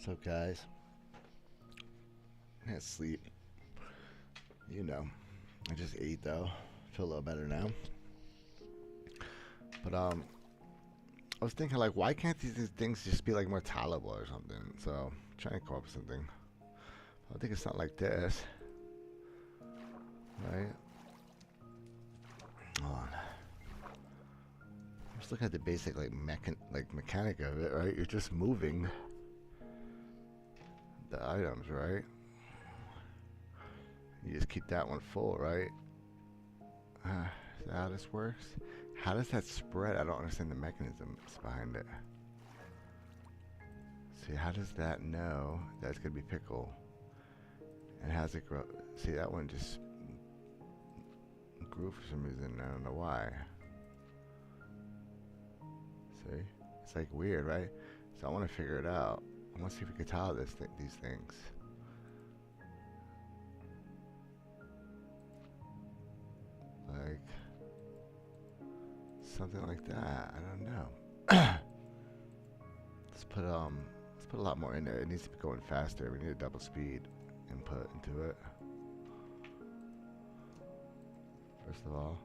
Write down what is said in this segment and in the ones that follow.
So guys, I had sleep. You know, I just ate though. Feel a little better now. But I was thinking like, why can't these things just be like more tolerable or something? So I'm trying to come up with something. I think it's not like this, right? Hold on. I'm just looking at the basic like mechanic of it, right? You're just moving the items, right? You just keep that one full, right? Is that how this works? How does that spread? I don't understand the mechanisms behind it. See, how does that know that's gonna be pickle? And how's it grow? See, that one just grew for some reason. I don't know why. See, it's like weird, right? So I want to figure it out. I want to see if we can tile these things. Like something like that. I don't know. Let's put a lot more in there. It needs to be going faster. We need a double speed input into it. First of all.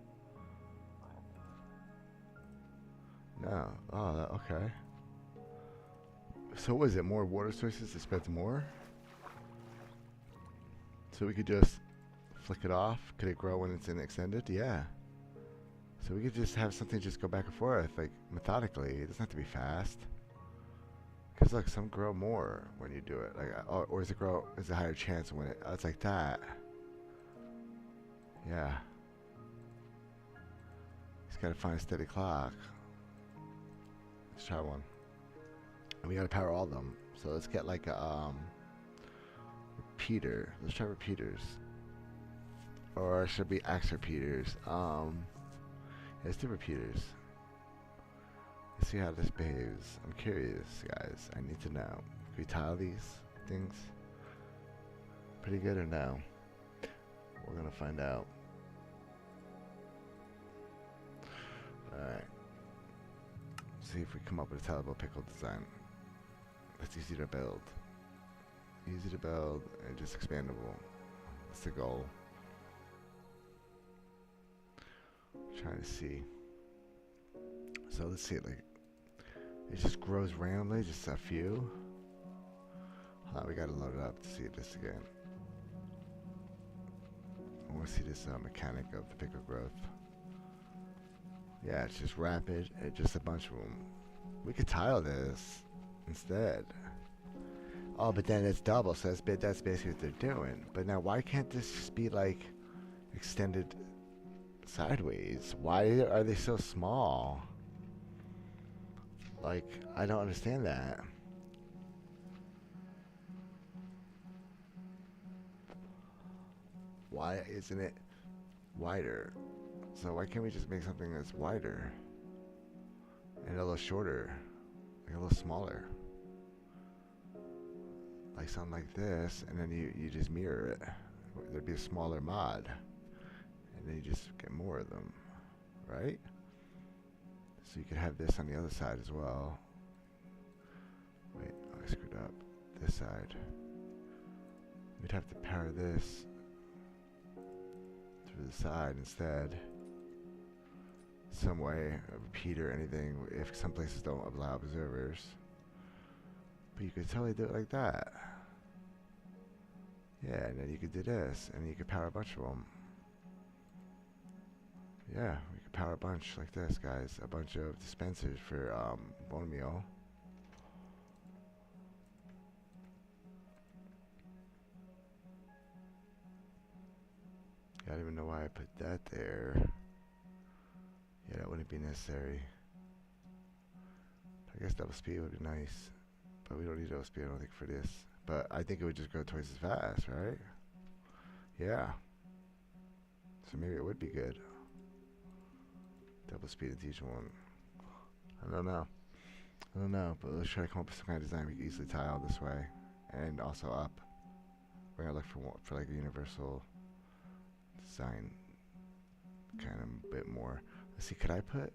No. Oh, okay. So what is it? More water sources dispense more? So we could just flick it off. Could it grow when it's in extended? Yeah. So we could just have something just go back and forth, like methodically. It doesn't have to be fast. Cause look, some grow more when you do it. Like, or does it grow? Is a higher chance when it? It's like that. Yeah. Just gotta find a steady clock. Let's try one. And we gotta power all of them. So let's get like a repeater. Let's try repeaters. Or it should be axe repeaters. Let's do repeaters. Let's see how this behaves. I'm curious, guys. I need to know. Can we tile these things? Pretty good or no? We're gonna find out. Alright. See if we come up with a tileable pickle design. That's easy to build. Easy to build and just expandable. That's the goal. Trying to see. So let's see, like, it just grows randomly, just a few. We gotta load it up to see this again. I want to see this mechanic of the pickle growth. Yeah, it's just rapid. It's just a bunch of them. We could tile this instead. Oh, but then it's double, so that's basically what they're doing. But now, why can't this just be like extended sideways? Why are they so small? Like, I don't understand that. Why isn't it wider? So why can't we just make something that's wider and a little shorter, like a little smaller, like something like this, and then you just mirror it. There'd be a smaller mod, and then you just get more of them, right? So you could have this on the other side as well. Wait, oh, I screwed up. This side. We'd have to power this through the side instead. Some way, a repeater, anything, if some places don't allow observers. But you could totally do it like that. Yeah, and then you could do this, and you could power a bunch of them. Yeah, we could power a bunch like this, guys. A bunch of dispensers for bone meal. I don't even know why I put that there. Yeah, that wouldn't be necessary. I guess double speed would be nice. But we don't need double speed, I don't think, for this. But I think it would just go twice as fast, right? Yeah. So maybe it would be good. Double speed into each one. I don't know. I don't know, but let's try to come up with some kind of design we can easily tile this way. And also up. We're gonna look for like a universal design kind of bit more. Let's see, could I put...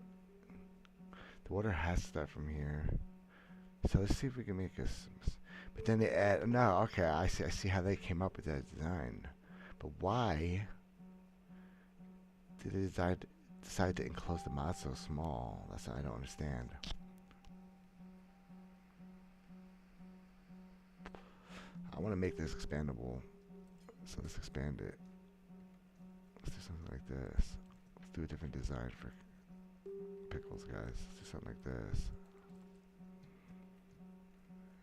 The water has to start from here. So let's see if we can make But then they add, no, okay, I see how they came up with that design. But why did they decide to enclose the mod so small? That's what I don't understand. I want to make this expandable. So let's expand it. Let's do something like this. Let's do a different design for Pickles, guys. Let's do something like this.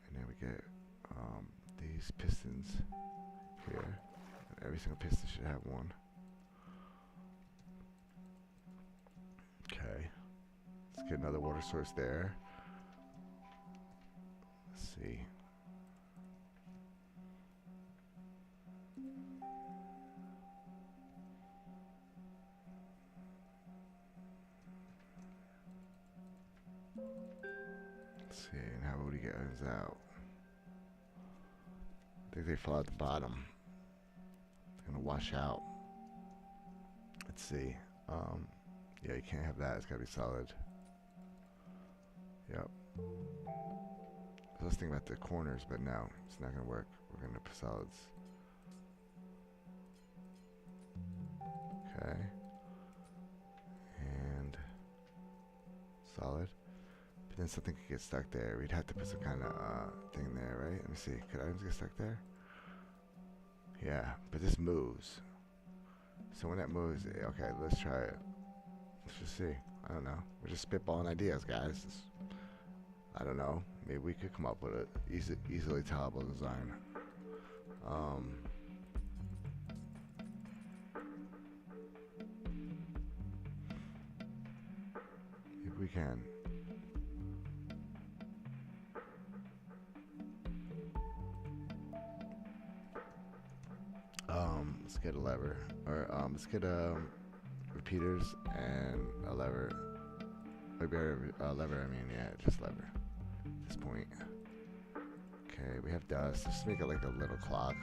And then we get these pistons here. Every single piston should have one. Okay. Let's get another water source there. Let's see. Let's see, and how would we get those out? I think they fall out the bottom. They're gonna wash out. Let's see. Yeah, you can't have that. It's gotta be solid. Yep. I was thinking about the corners, but no, it's not gonna work. We're gonna put solids. Okay. And solid. But then something could get stuck there. We'd have to put some kind of thing there, right? Let me see. Could items get stuck there? Yeah, but this moves. So when that moves, okay, let's try it. Let's just see. I don't know. We're just spitballing ideas, guys. I don't know. Maybe we could come up with an easily tileable design. If we can. Let's get a lever, or let's get repeaters and a lever. Maybe a lever. I mean, yeah, just lever. At this point. Okay, we have dust. Let's make it like a little clock.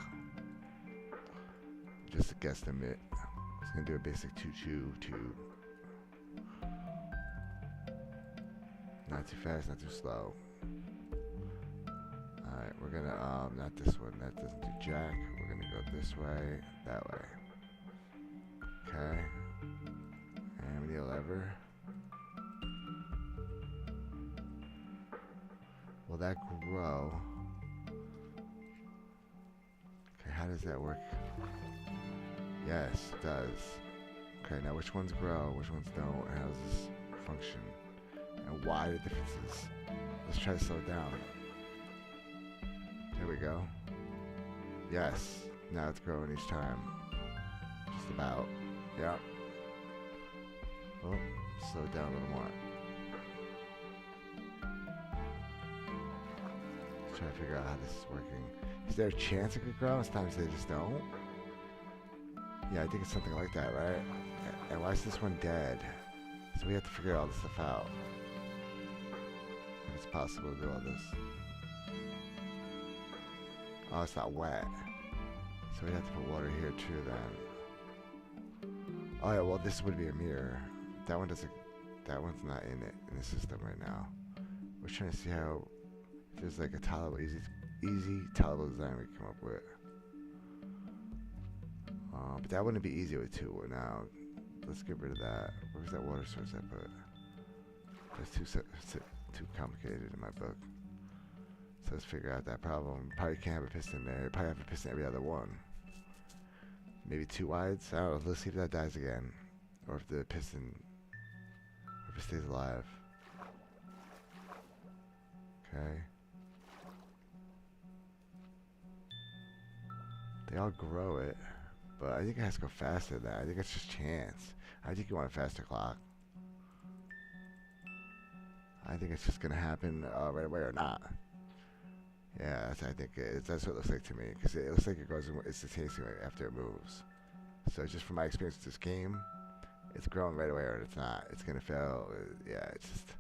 Just a guesstimate. It's gonna do a basic choo-choo tube. Not too fast, not too slow. Alright, we're gonna not this one. That doesn't do jack. We're gonna go this way, that way. Okay. And we need a lever. Will that grow? Okay, how does that work? Yes, it does. Okay, now which ones grow, which ones don't, and how does this function? And why the differences? Let's try to slow it down. There we go. Yes, now it's growing each time. Just about. Yep. Oh, slow it down a little more. Let's try to figure out how this is working. Is there a chance it could grow? Sometimes they just don't. Yeah, I think it's something like that, right? And why is this one dead? So we have to figure all this stuff out. If it's possible to do all this. Oh, it's not wet. So we have to put water here too then. Oh yeah, well this would be a mirror. That one doesn't, that one's not in it, in the system right now. We're trying to see how, if there's like a tileable, easy tileable design we can come up with. But that wouldn't be easy with two. Now, let's get rid of that. Where's that water source I put? That's too complicated in my book. So let's figure out that problem. Probably can't have a piston there. Probably have a piston every other one. Maybe two wides. I don't know. Let's see if that dies again, or if the piston, if it stays alive. Okay. They all grow it. But I think it has to go faster than that. I think it's just chance. I think you want a faster clock. I think it's just going to happen right away or not. Yeah, I think that's what it looks like to me. Because it looks like it goes instantaneously after it moves. So just from my experience with this game, it's growing right away or it's not. It's going to fail. Yeah, it's just,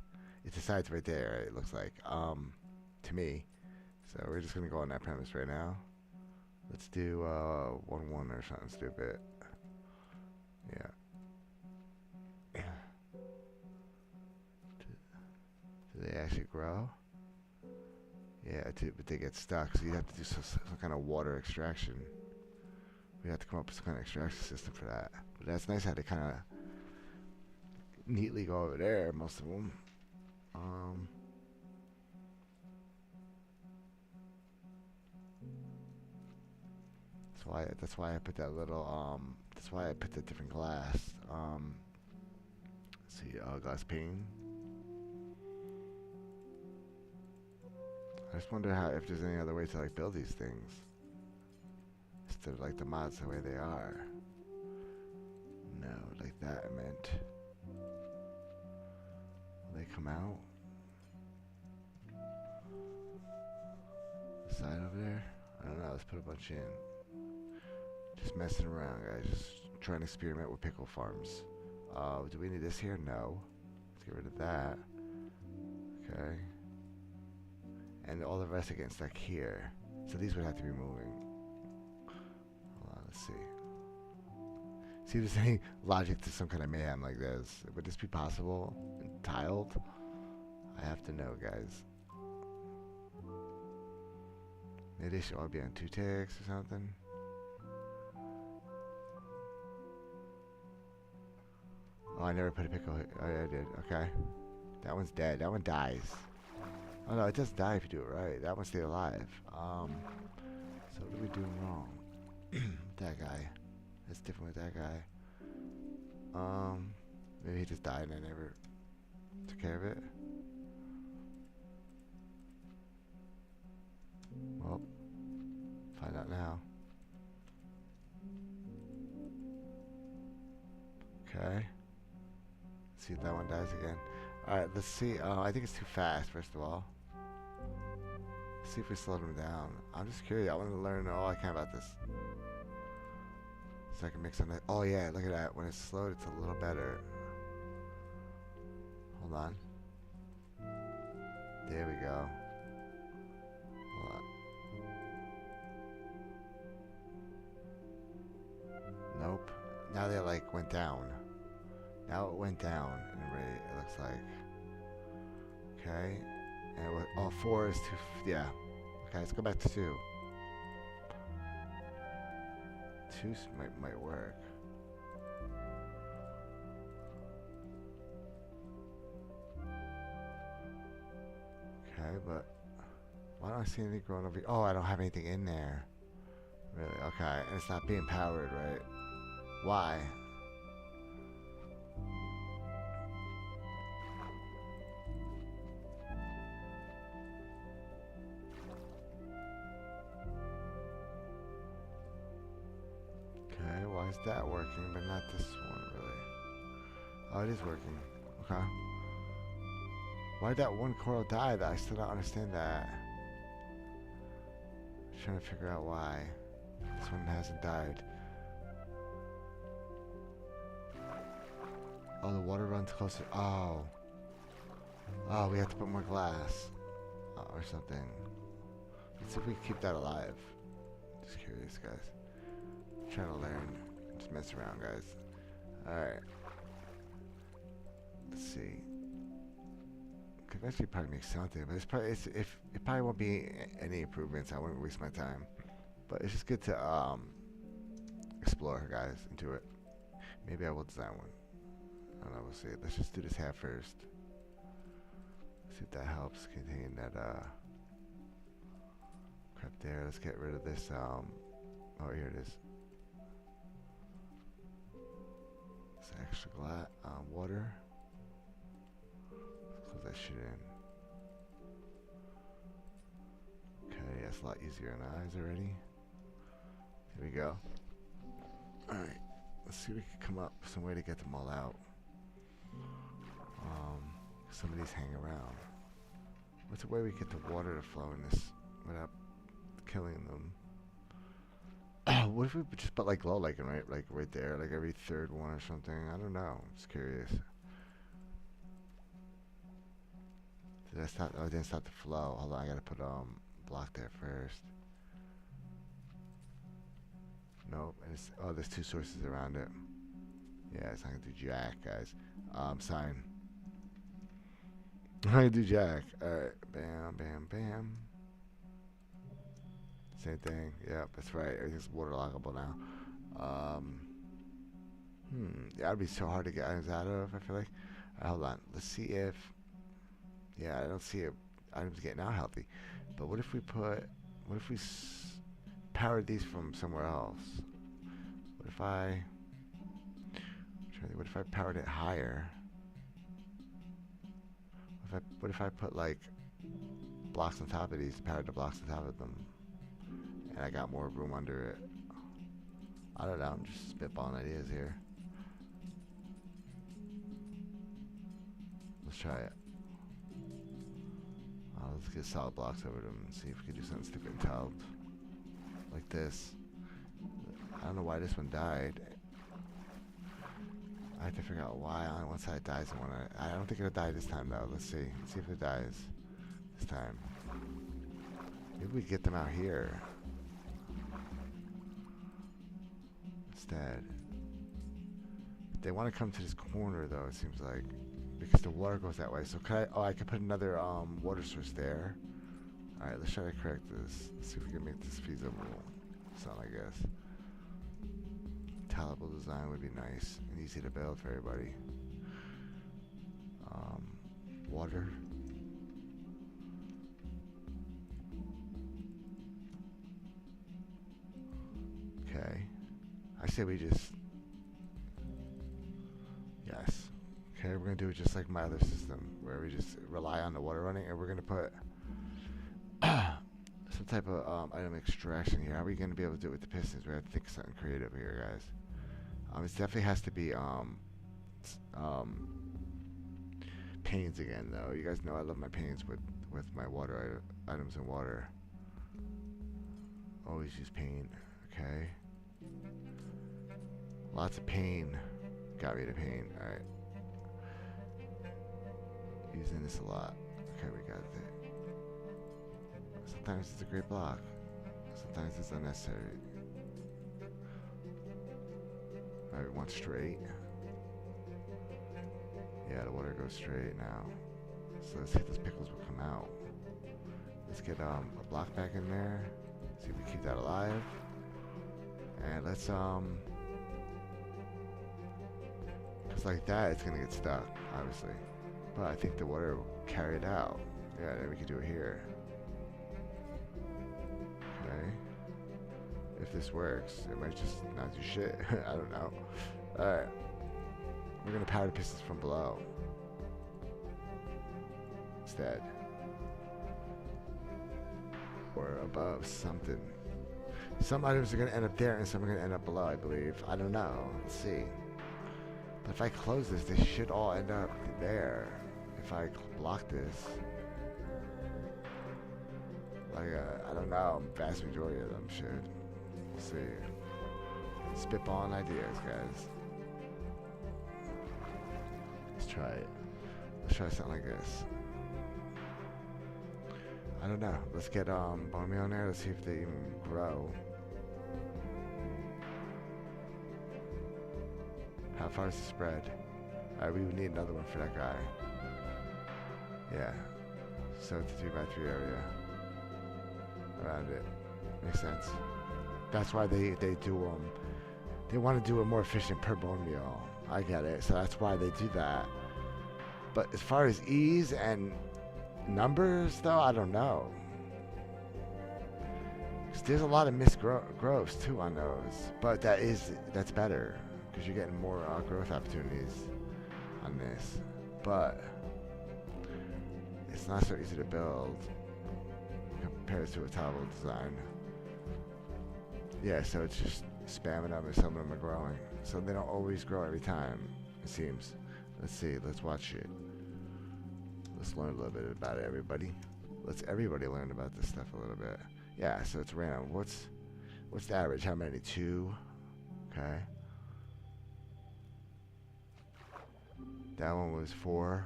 it decides right there, it looks like. To me. So we're just going to go on that premise right now. Let's do 1-1 or something stupid. Yeah. Do they actually grow? Yeah, but they get stuck, so you have to do some kind of water extraction. We have to come up with some kind of extraction system for that. But that's nice how they kind of neatly go over there, most of them. That's why I put that little that's why I put the different glass. Let's see, glass pane. I just wonder how if there's any other way to like build these things instead of like the mods the way they are. No, like that I meant. Will they come out? The side over there? I don't know. Let's put a bunch in. Just messing around, guys. Just trying to experiment with pickle farms. Do we need this here? No. Let's get rid of that. Okay. And all the rest are getting stuck here. So these would have to be moving. Hold on, let's see. See if there's any logic to some kind of mayhem like this. Would this be possible? And tiled? I have to know, guys. Maybe they should all be on 2 ticks or something. Oh, I never put a pickle here. Oh, yeah, I did. Okay. That one's dead. That one dies. Oh, no, it doesn't die if you do it right. That one stayed alive. So what are we doing wrong? That guy. That's different with that guy. Maybe he just died and I never took care of it. Well, find out now. Okay. See if that one dies again. Alright, let's see. I think it's too fast, first of all. Let's see if we slow them down. I'm just curious. I want to learn all I can about this. So I can mix on that. Oh, yeah, look at that. When it's slowed, it's a little better. Hold on. There we go. Hold on. Nope. Now they, like, went down. Now it went down in the rate, it looks like. Okay. And it was, oh, 4 is too, yeah. Okay, let's go back to 2. 2 might work. Okay, but why don't I see anything growing over here? Oh, I don't have anything in there. Really? Okay, and it's not being powered, right? Why? Okay, why is that working, but not this one, really? Oh, it is working. Okay. Why did that one coral die? I still don't understand that. I'm trying to figure out why this one hasn't died. Oh, the water runs closer. Oh. Oh, we have to put more glass. Or something. Let's see if we can keep that alive. Just curious, guys. I'm trying to learn. Just mess around, guys. Alright. Let's see. Could eventually probably make something, but it probably won't be any improvements. I wouldn't waste my time. But it's just good to explore, guys, into it. Maybe I will design one. I don't know, we'll see. Let's just do this half first. See if that helps contain that crap there. Let's get rid of this oh, here it is. This extra water. Let's close that shit in. Okay, that's a lot easier on the eyes already. Here we go. Alright, let's see if we can come up with some way to get them all out. Some of these hang around. What's a way we get the water to flow in this without killing them? What if we just put like glow lichen right there, like every 3rd one or something? I don't know. I'm just curious. Did that stop? Oh, it didn't stop the flow. Hold on, I gotta put block there first. Nope. Oh, there's 2 sources around it. Yeah, it's not gonna do jack, guys. Sign. I'm gonna do jack. Alright, bam, bam, bam. Same thing. Yep, that's right. Everything's waterloggable now. Um, yeah, it'd be so hard to get items out of, I feel like. Hold on. Let's see if... Yeah, I don't see items getting out healthy. But what if we put... What if we powered these from somewhere else? What if I... What if I powered it higher? What if I put, like, blocks on top of these, powered the blocks on top of them, and I got more room under it? I don't know. I'm just spitballing ideas here. Let's try it. Let's get solid blocks over them and see if we can do something stupid and tiled. Like this. I don't know why this one died. I have to figure out why on one side dies and one. I don't think it'll die this time though. Let's see. Let's see if it dies this time. Maybe we get them out here instead. They want to come to this corner though. It seems like because the water goes that way. So could I? Oh, I could put another water source there. All right, let's try to correct this. Let's see if we can make this feasible. Some, I guess. Tileable design would be nice and easy to build for everybody. Water. Okay. I say we just... Yes. Okay, we're going to do it just like my other system, where we just rely on the water running, and we're going to put some type of item extraction here. How are we going to be able to do it with the pistons? We have to think of something creative here, guys. It definitely has to be panes again, though. You guys know I love my panes with my water items and water. Always use paint. Okay. Lots of pain. Got me to pain. All right. Using this a lot. Okay, we got it. Sometimes it's a great block. Sometimes it's unnecessary. Alright, we want straight. Yeah, the water goes straight now. So let's see if those pickles will come out. Let's get a block back in there. See if we keep that alive. And let's because like that it's gonna get stuck, obviously. But I think the water will carry it out. Yeah, then we can do it here. Okay. If this works, it might just not do shit. I don't know. Alright. We're gonna power the pistons from below instead. Or above, something. Some items are gonna end up there and some are gonna end up below, I believe. I don't know. Let's see. But if I close this, they should all end up there. If I block this. Like, I don't know. Vast majority of them should. We'll see. Spitballing ideas, guys. Let's try it. Let's try something like this. I don't know. Let's get bone meal in there. Let's see if they even grow. How far is the spread? Alright, we would need another one for that guy. Yeah. So it's a 3x3 area around it. Makes sense. That's why they do they want to do it more efficient per bone meal. I get it. So that's why they do that. But as far as ease and numbers, though, I don't know. 'Cause there's a lot of missed growths too on those. But that's better because you're getting more growth opportunities on this. But it's not so easy to build compared to a tileable design. Yeah, so it's just spamming them and some of them are growing. So they don't always grow every time, it seems. Let's see, let's watch it. Let's learn a little bit about it, everybody. Let's everybody learn about this stuff a little bit. Yeah, so it's random. What's the average? How many? 2? Okay. That one was 4.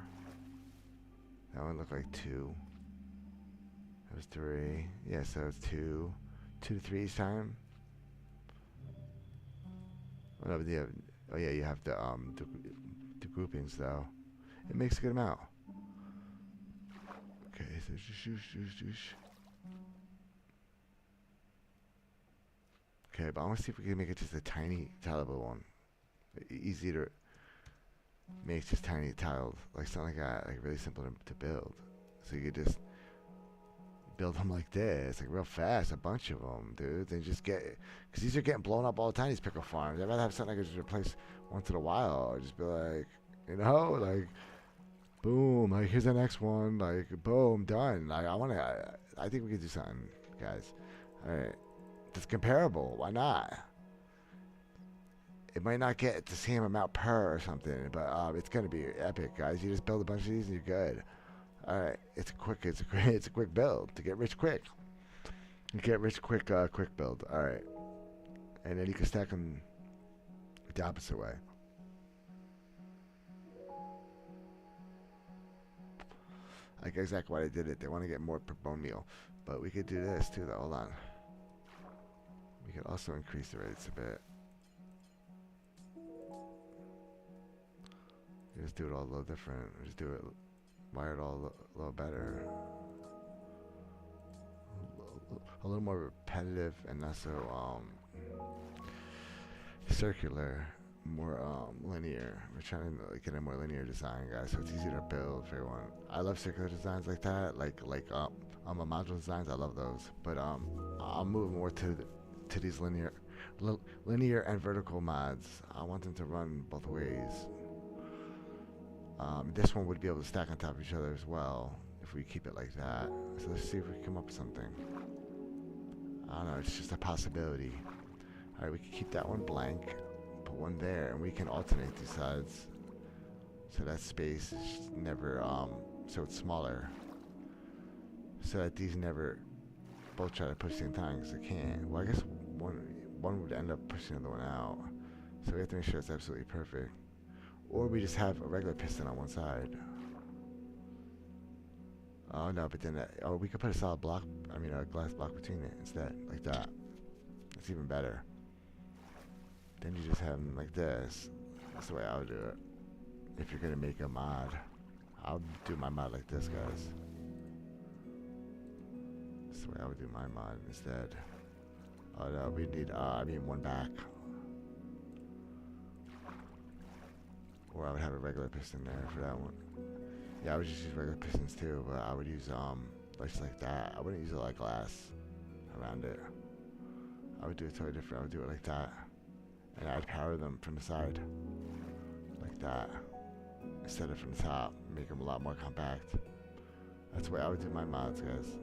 That one looked like 2. That was 3. Yeah, so it's 2. 2 to 3 each time. Oh, no, but you have the groupings though. It makes a good amount. Okay, so Okay, but I want to see if we can make it just a tiny tileable one. Easy to make, just tiny tiled, like something like that, like really simple to build. So you could just build them like this, like real fast, a bunch of them, dude. They just get, because these are getting blown up all the time, these pickle farms. I'd rather have something I could just replace once in a while, or just be like, you know, like, boom, like here's the next one, like, boom, done. Like, I think we could do something, guys. All right, that's comparable. Why not? It might not get the same amount per or something, but it's gonna be epic, guys. You just build a bunch of these and you're good. All right, it's a quick build to get rich quick. You get rich quick, quick build. All right, and then you can stack them the opposite way. Like exactly why they did it. They want to get more per bone meal, but we could do this too. Though, hold on. We could also increase the rates a bit. Just do it all a little different. Just do it, wire it all a little better. A little more repetitive and not so circular, more linear. We're trying to get a more linear design, guys, so it's easier to build for everyone. I love circular designs like that, like a module designs. I love those, but I'll move more to these linear and vertical mods. I want them to run both ways. This one would be able to stack on top of each other as well if we keep it like that. So let's see if we can come up with something. I don't know, it's just a possibility. Alright, we can keep that one blank, put one there, and we can alternate these sides. So that space is never, so it's smaller. So that these never both try to push the same time, because they can't. Well, I guess one would end up pushing the other one out. So we have to make sure it's absolutely perfect. Or we just have a regular piston on one side. Oh no, but then we could put a solid block, a glass block between it instead, like that. That's even better. Then you just have them like this. That's the way I would do it. If you're gonna make a mod, I'll do my mod like this, guys. That's the way I would do my mod instead. Oh no, we need, one back. Or I would have a regular piston there for that one. Yeah, I would just use regular pistons too, but I would use just like that. I wouldn't use it like glass around it. I would do it totally different. I would do it like that, and I'd power them from the side, like that, instead of from the top. Make them a lot more compact. That's the way I would do my mods, guys.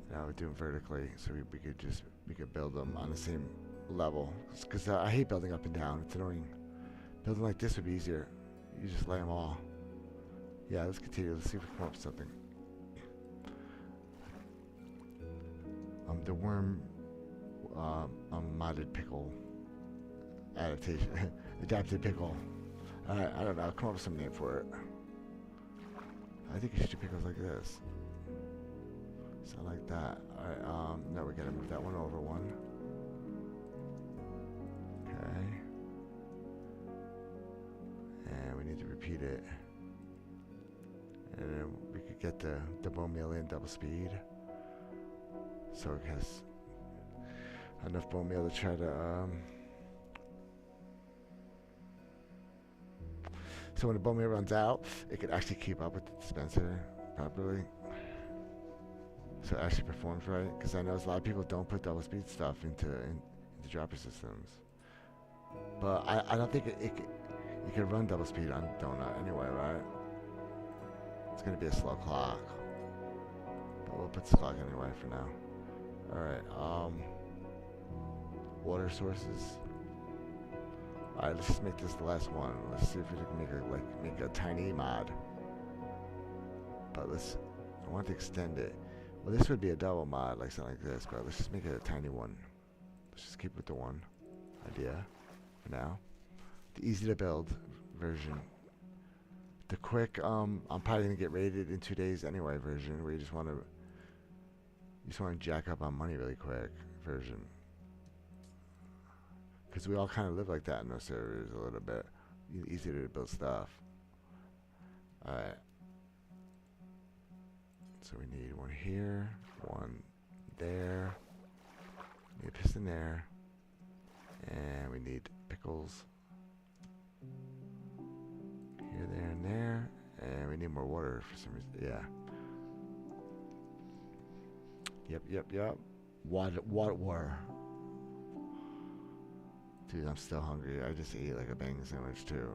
And I would do them vertically, so we could build them on the same level. Because I hate building up and down. It's annoying. Building like this would be easier. You just lay them all. Yeah, let's continue. Let's see if we can come up with something. The worm modded pickle adaptation. Adapted pickle. I don't know. I'll come up with some name for it. I think you should do pickles like this. Something like that. Alright, no, we gotta move that one over one. Okay. And we need to repeat it. And then we could get the bone meal in double speed. So it has enough bone meal to try to, so when the bone meal runs out, it can actually keep up with the dispenser properly. So it actually performs right. Because I know a lot of people don't put double speed stuff into dropper systems. But I don't think you can run double speed on Donut anyway, right? It's going to be a slow clock. But we'll put this clock anyway for now. Alright, water sources. Alright, let's just make this the last one. Let's see if we can make a tiny mod. But I want to extend it. Well, this would be a double mod, like something like this, but let's just make it a tiny one. Let's just keep with the one idea for now. The easy to build version. The quick, I'm probably gonna get rated in 2 days anyway version, where you just want to jack up on money really quick version. Because we all kind of live like that in those servers a little bit. Easier to build stuff. Alright. So we need one here, one there. Need a piston just in there. And we need pickles. Here, there, and there. And we need more water for some reason. Yeah. Yep. Water. Dude, I'm still hungry. I just ate like a bacon sandwich too.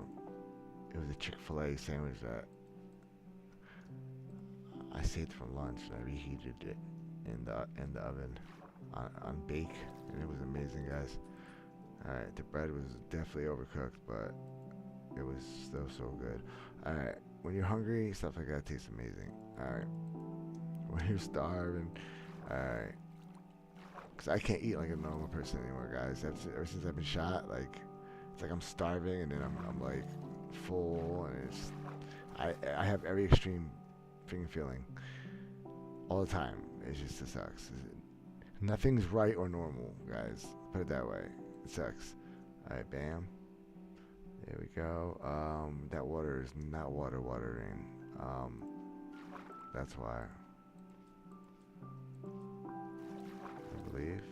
It was a Chick-fil-A sandwich that I saved from lunch, and I reheated it in the oven on bake, and it was amazing, guys. All right, the bread was definitely overcooked, but it was still so good. All right, when you're hungry, stuff like that tastes amazing. All right, when you're starving, all right, because I can't eat like a normal person anymore, guys. Ever since I've been shot, like it's like I'm starving, and then I'm like full, and it's I have every extreme feeling all the time. It sucks. Nothing's right or normal, guys. Put it that way. It sucks. Alright, bam. There we go. That water is not watering. That's why. I believe.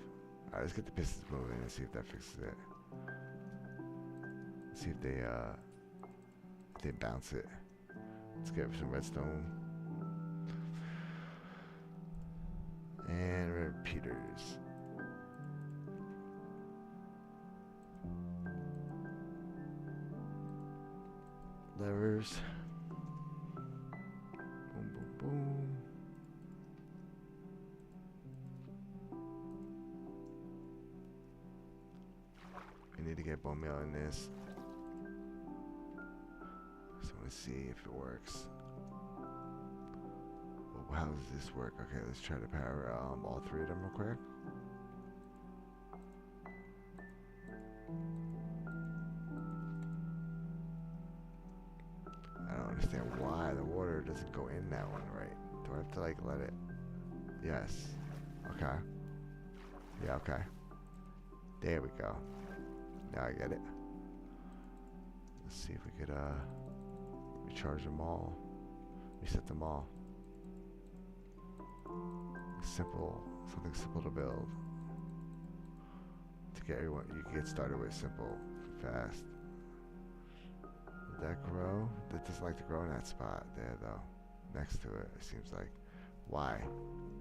Alright, let's get the pistons moving and see if that fixes it. See if they bounce it. Let's get some redstone. And repeaters. Levers. Boom. We need to get bone meal in this. So let's see if it works. Well, how does this work? Okay, let's try to power all three of them real quick. I don't understand why the water doesn't go in that one right. Do I have to like let it? Yes. Okay. Yeah, okay. There we go. Now I get it. Let's see if we could recharge them all. Reset them all. Something simple to build. To get everyone, you can get started with simple, fast. Did that grow? That doesn't like to grow in that spot there though. Next to it, it seems like. Why?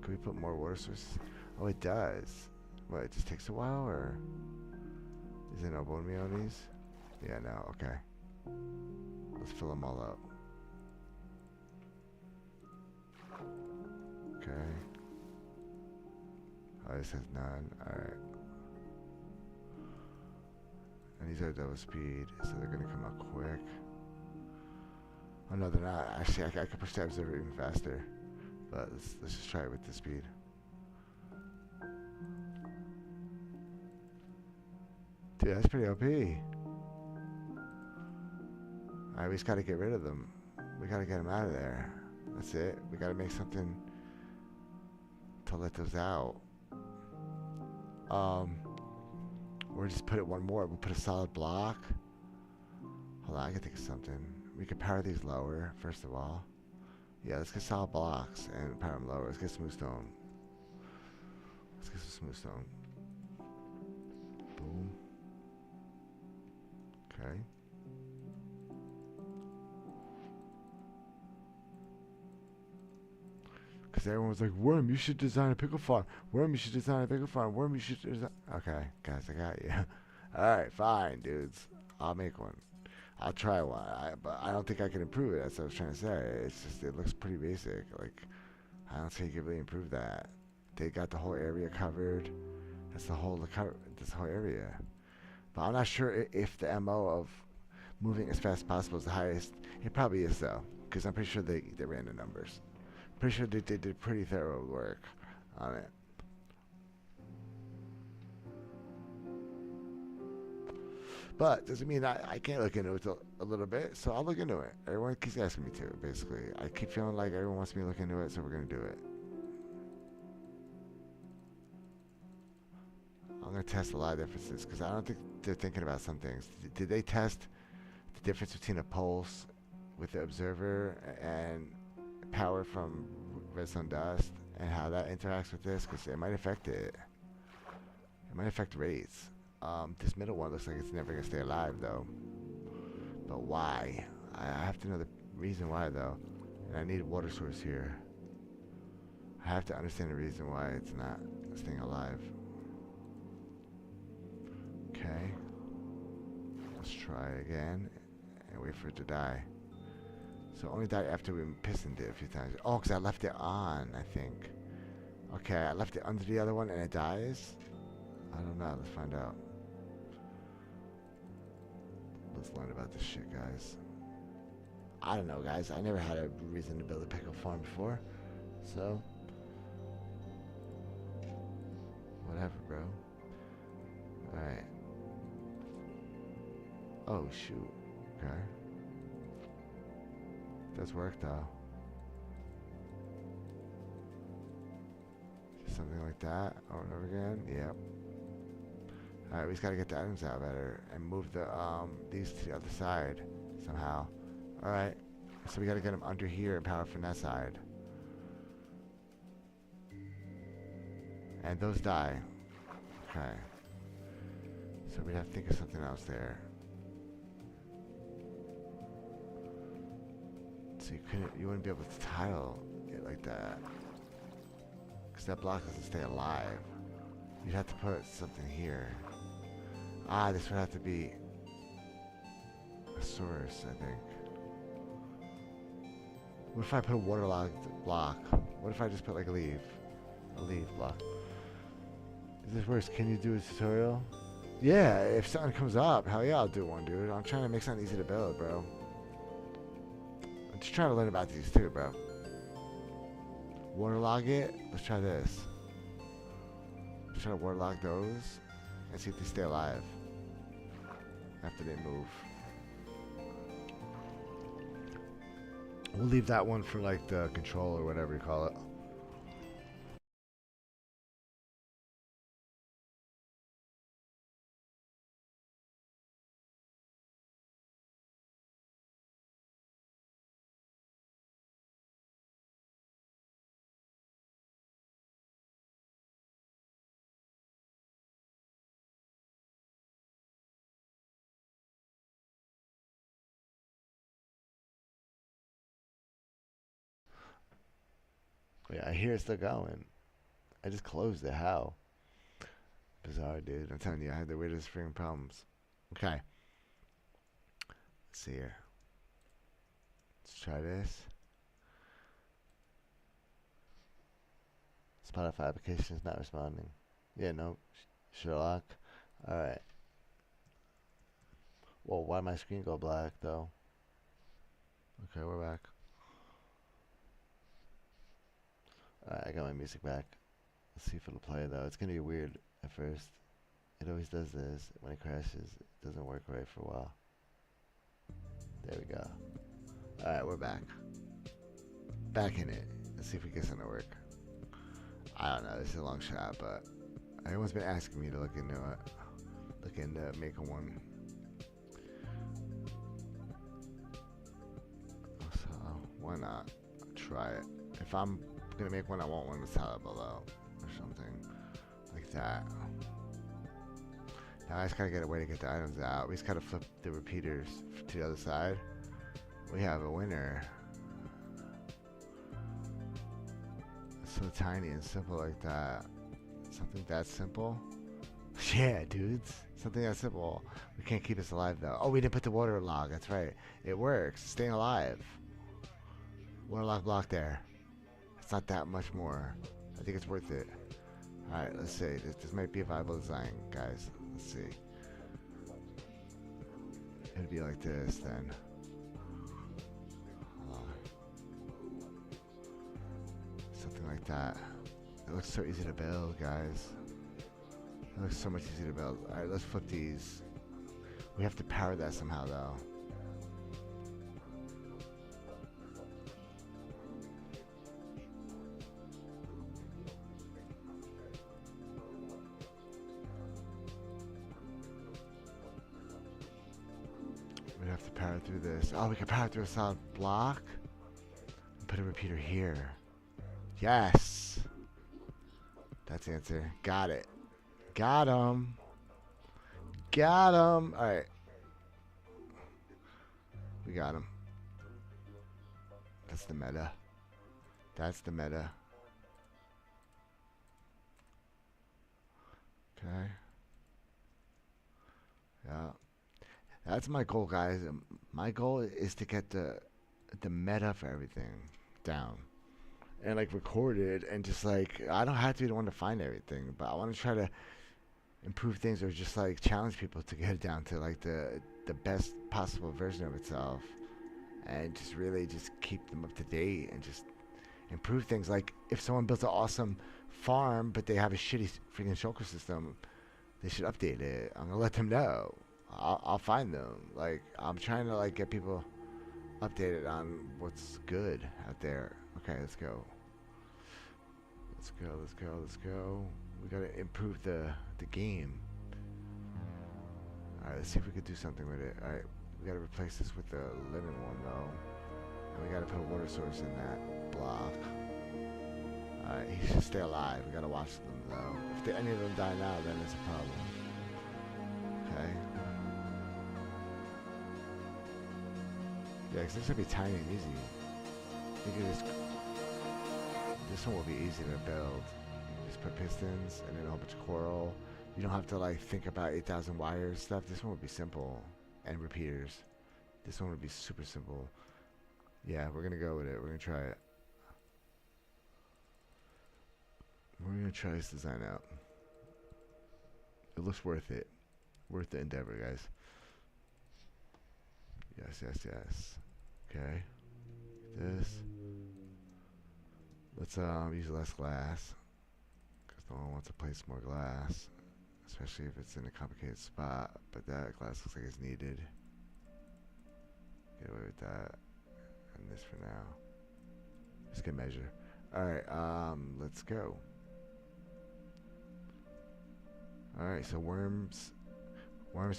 Could we put more water sources? Oh, it does. What, it just takes a while, or is there no bone meal on these? Yeah, no, okay. Let's fill them all up. Okay. Oh, this has none. Alright. And these are double speed, so they're gonna come out quick. Oh no, they're not. Actually, I could push the observer even faster. But let's just try it with the speed. Dude, that's pretty OP. Alright, we just gotta get rid of them. We gotta get them out of there. That's it. We gotta make something to let those out. Or just put it one more. We'll put a solid block. Hold on, I can think of something. We could power these lower, first of all. Yeah, let's get solid blocks and power them lower. Let's get smooth stone. Let's get some smooth stone. Boom. Okay. Because everyone was like, Worm, you should design a pickle farm. Worm, you should design a pickle farm. Worm, you should design... Okay, guys, I got you. Alright, fine, dudes. I'll make one. I'll try one. But I don't think I can improve it. That's what I was trying to say. It's just, it looks pretty basic. Like, I don't think you can really improve that. They got the whole area covered. That's the whole area. But I'm not sure if the MO of moving as fast as possible is the highest. It probably is, though. Because I'm pretty sure they ran the numbers. Pretty sure they did pretty thorough work on it. But doesn't mean I can't look into it a little bit, so I'll look into it. Everyone keeps asking me to, basically. I keep feeling like everyone wants me to look into it, so we're going to do it. I'm going to test a lot of differences, because I don't think they're thinking about some things. Did they test the difference between a pulse with the observer and power from redstone dust, and how that interacts with this? Because it might affect it. It It might affect rates. This middle one looks like it's never gonna stay alive though. But why? I have to know the reason why though. And I need a water source here. I have to understand the reason why it's not staying alive. Okay. Let's try again and wait for it to die. So it only died after we pistoned it a few times. Oh, because I left it on, I think. Okay, I left it under the other one and it dies? I don't know. Let's find out. Let's learn about this shit, guys. I don't know, guys. I never had a reason to build a pickle farm before. So, whatever, bro. Alright. Oh, shoot. Okay. Does work, though. Something like that over and over again. Yep. Alright, we just gotta get the items out better and move the these to the other side somehow. Alright. So we gotta get them under here and power from that side. And those die. Okay. So we'd have to think of something else there. So you wouldn't be able to tile it like that. Because that block doesn't stay alive. You'd have to put something here. Ah, this would have to be a source, I think. What if I put a waterlogged block? What if I just put like a leaf block? Is this worse? Can you do a tutorial? Yeah, if something comes up, hell yeah, I'll do one, dude. I'm trying to make something easy to build, bro. I'm just trying to learn about these too, bro. Waterlog it. Let's try this. Let's try to waterlog those and see if they stay alive after they move. We'll leave that one for like the control or whatever you call it. Yeah, I hear it's still going. I just closed it. How? Bizarre, dude. I'm telling you, I had the weirdest freaking problems. Okay. Let's see here. Let's try this. Spotify application is not responding. Yeah, no. Sherlock. Alright. Well, why did my screen go black, though? Okay, we're back. Alright, I got my music back. Let's see if it'll play, though. It's gonna be weird at first. It always does this. When it crashes, it doesn't work right for a while. There we go. Alright, we're back. Back in it. Let's see if we get something to work. I don't know. This is a long shot, but everyone's been asking me to look into it. Look into making one. So, why not? Try it. If I'm gonna make one, I want one that's tileable though, or something like that. Now I just gotta get a way to get the items out. We just gotta flip the repeaters to the other side. We have a winner. It's so tiny and simple like that. Something that simple? Yeah, dudes. Something that simple. We can't keep this alive though. Oh, we didn't put the water log. That's right. It works. It's staying alive. Water log block there. It's not that much more. I think it's worth it. Alright, let's see. This might be a viable design, guys. Let's see. It'd be like this then. Something like that. It looks so easy to build, guys. It looks so much easier to build. Alright, let's flip these. We have to power that somehow, though. We have to power through this. Oh, we can power through a solid block. And put a repeater here. Yes! That's the answer. Got it. Got him. Got him. All right. We got him. That's the meta. That's the meta. Okay. Yeah. That's my goal, guys. My goal is to get the meta for everything down. And like record it and just like I don't have to be the one to find everything, but I want to try to improve things or just like challenge people to get it down to like the best possible version of itself, and just really just keep them up to date and just improve things. Like if someone builds an awesome farm but they have a shitty freaking shulker system, they should update it. I'm gonna let them know. I'll find them. Like I'm trying to like get people updated on what's good out there. Okay, let's go. Let's go. Let's go. Let's go. We gotta improve the game. All right, let's see if we could do something with it. All right, we gotta replace this with the living one though, and we gotta put a water source in that block. All right, he should stay alive. We gotta watch them though. If any of them die now, then it's a problem. Okay. Yeah, because this should be tiny and easy. I think this one will be easy to build. You just put pistons and then a whole bunch of coral. You don't have to like think about 8,000 wires stuff. This one would be simple. And repeaters. This one would be super simple. Yeah, we're gonna go with it. We're gonna try it. We're gonna try this design out. It looks worth it. Worth the endeavor, guys. Yes, yes, yes. Okay. This. Let's use less glass, because no one wants to place more glass, especially if it's in a complicated spot. But that glass looks like it's needed. Get away with that. And this for now. Just get measure. All right. Let's go. All right. So worms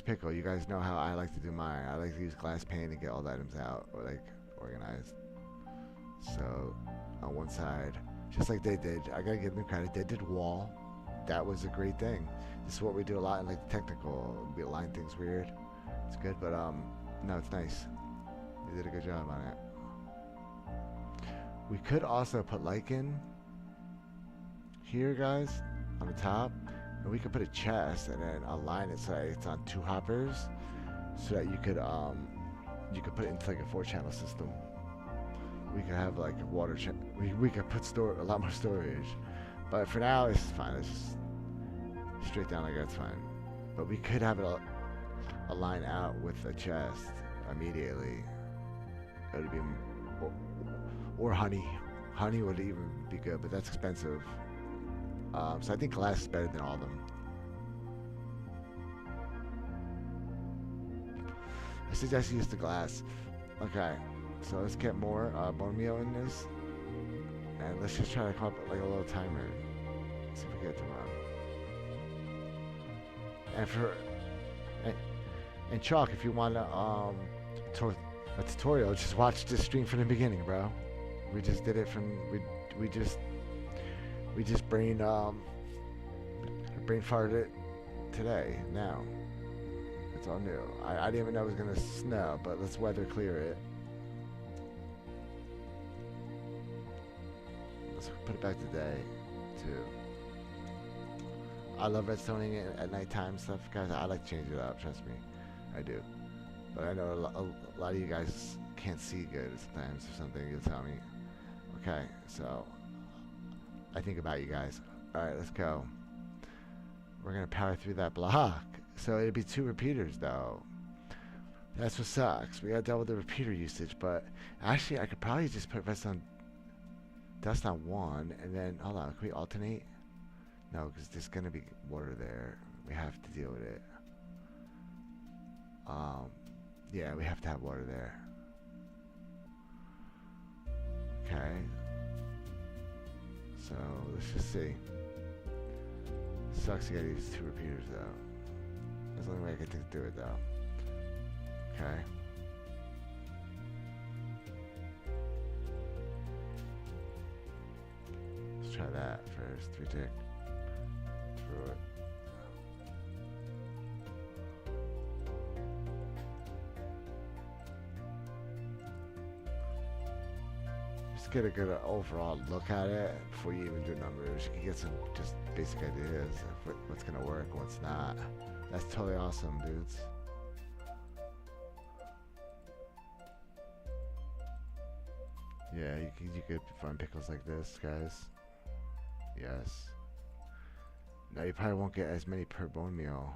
pickle. You guys know how I like to do mine. I like to use glass pane to get all the items out, or like organized. So on one side, just like they did, I gotta give them credit. They did wall. That was a great thing. This is what we do a lot in like the technical. We align things weird. It's good, but no, it's nice. They did a good job on it. We could also put lichen here, guys, on the top. And we could put a chest and then align it so that it's on 2 hoppers, so that you could put it into like a 4-channel system. We could have like a water we could put a lot more storage, but for now it's fine. It's just straight down like that's fine. But we could have it align out with a chest immediately. It would be or honey. Honey would even be good, but that's expensive. So I think glass is better than all of them. I suggest you use the glass. Okay, so let's get more bone meal in this, and let's just try to come up with like a little timer. See if we get to run. And for and Chalk, if you want a tutorial, just watch this stream from the beginning, bro. We just did it from we just brain farted it today. Now it's all new. I didn't even know it was gonna snow, but let's weather clear it. Let's put it back today too. I love redstoning it at nighttime stuff, guys. I like to change it up. Trust me, I do. But I know a lot of you guys can't see good sometimes or something. You'll tell me. Okay, so I think about you guys. All right, let's go. We're gonna power through that block. So it'd be 2 repeaters though. That's what sucks. We gotta deal with the repeater usage, but actually I could probably just put redstone dust on 1 and then hold on, can we alternate? No, because there's gonna be water there. We have to deal with it. Yeah, we have to have water there. Okay. So let's just see. Sucks you gotta use 2 repeaters though. That's the only way I can do it though. Okay. Let's try that first. We take through it. just get a good overall look at it before you even do numbers. You can get some just basic ideas of what's gonna work and what's not. That's totally awesome, dudes. Yeah, you could find pickles like this, guys. Yes. Now you probably won't get as many per bone meal,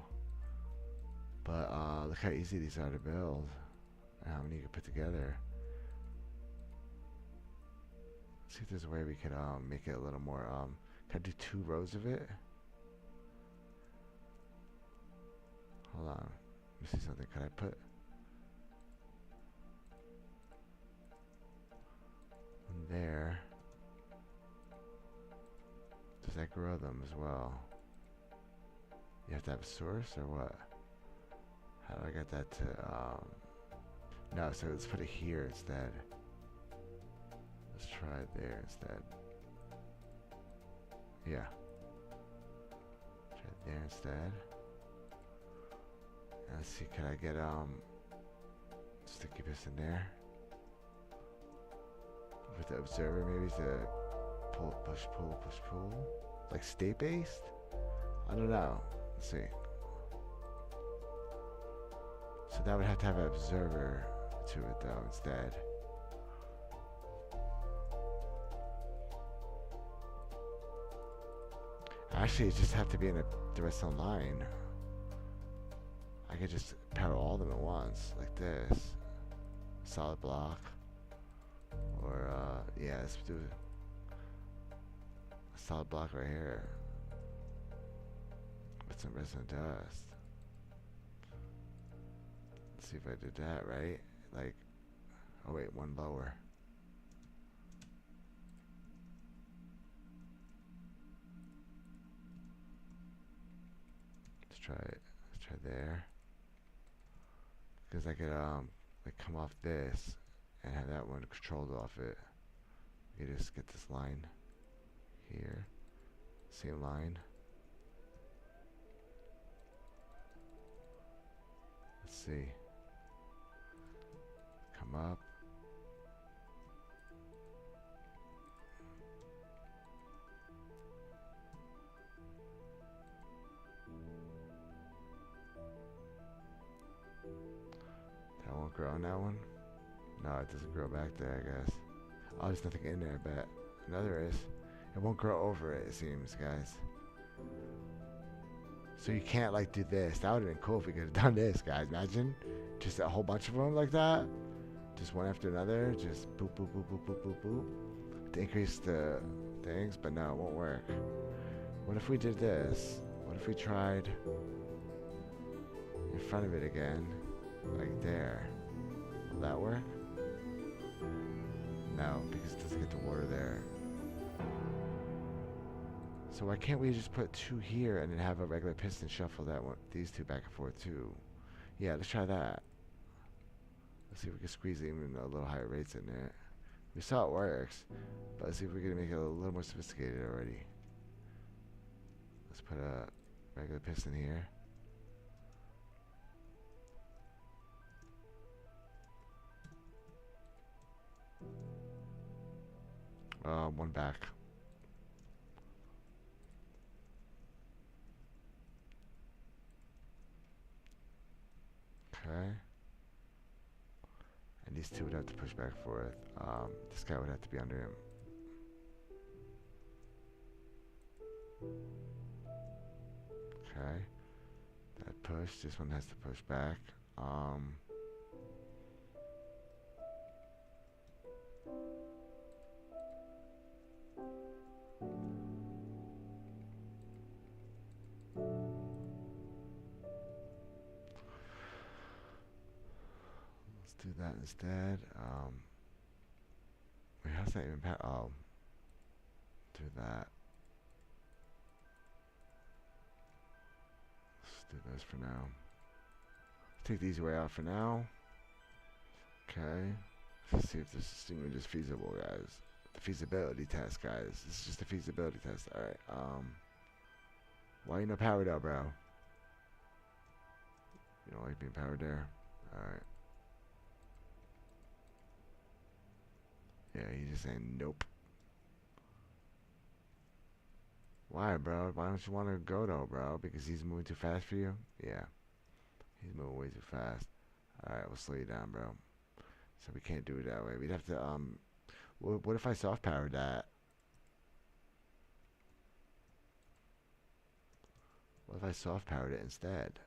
but look how easy these are to build and how many you can put together. Let's see if there's a way we could make it a little more. Can I do 2 rows of it? Hold on. Let me see something. Could I put one there? Does that grow them as well? You have to have a source or what? How do I get that to no, so let's put it here instead. Let's try it there instead. Yeah. Try it there instead. And let's see, can I get sticky piston there? With the observer maybe to pull, push, pull. Like state based? I don't know. Let's see. So that would have to have an observer to it though instead. Actually, it just have to be in the rest of the line. I could just power all of them at once, like this. Solid block. Or, yeah, let's do a solid block right here. With some resin dust. Let's see if I did that right. Like, oh wait, one lower. Let's try it. Let's try there. Because I could like come off this and have that one controlled off it. You just get this line here. Same line. Let's see. Come up. That won't grow on that one? No, it doesn't grow back there, I guess. Oh, there's nothing in there, but no, there is. It won't grow over it, it seems, guys. So you can't, like, do this. That would have been cool if we could have done this, guys. Imagine just a whole bunch of them like that. Just one after another. Just boop, boop, boop, boop, boop, boop, boop. To increase the things, but no, it won't work. What if we did this? What if we tried in front of it again? Like there. Will that work? No, because it doesn't get the water there. So why can't we just put 2 here and then have a regular piston shuffle that one, these 2 back and forth too? Yeah, let's try that. Let's see if we can squeeze even a little higher rates in there. We saw it works, but let's see if we can make it a little more sophisticated already. Let's put a regular piston here. One back. Okay. And these 2 would have to push back and forth. This guy would have to be under him. Okay. That push. This one has to push back. Let's do that instead. Wait, how's that even oh. Do that. Let's do this for now. Let's take the easy way out for now. Okay. Let's see if this is even just feasible, guys. The feasibility test, guys. This is just a feasibility test. Alright, why you no powered up, bro? You don't like being powered there? Alright. Yeah, he's just saying nope. Why, bro? Why don't you want to go though, bro? Because he's moving too fast for you? Yeah, he's moving way too fast. Alright, we'll slow you down, bro. So we can't do it that way. We'd have to, what if I soft powered that? What if I soft powered it instead?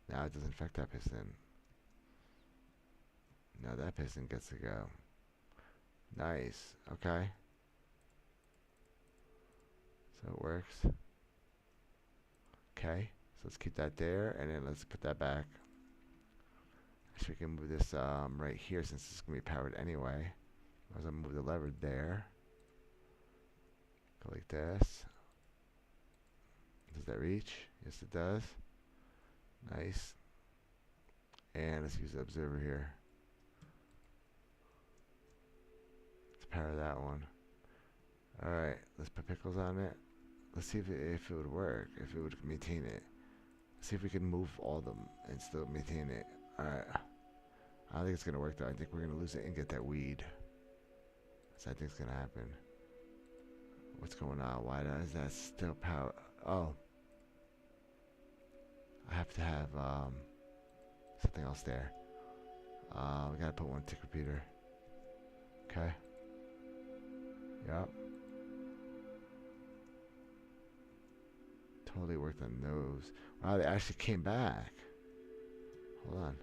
Now it doesn't affect that piston. Now that piston gets to go. Nice. Okay. So it works. Okay. So let's keep that there, and then let's put that back. Actually, we can move this right here since it's going to be powered anyway. As I move the lever there. Go like this. Does that reach? Yes, it does. Nice. And let's use the observer here. Let's power that one. Alright, let's put Pickles on it. Let's see if it would work, if it would maintain it. Let's see if we can move all of them and still maintain it. Alright. I don't think it's going to work though. I think we're going to lose it and get that weed. So I think it's going to happen. What's going on? Why does that still power? Oh. I have to have something else there. We got to put one tick repeater. Okay. Yep. Totally worked on those. Wow, they actually came back. Hold on.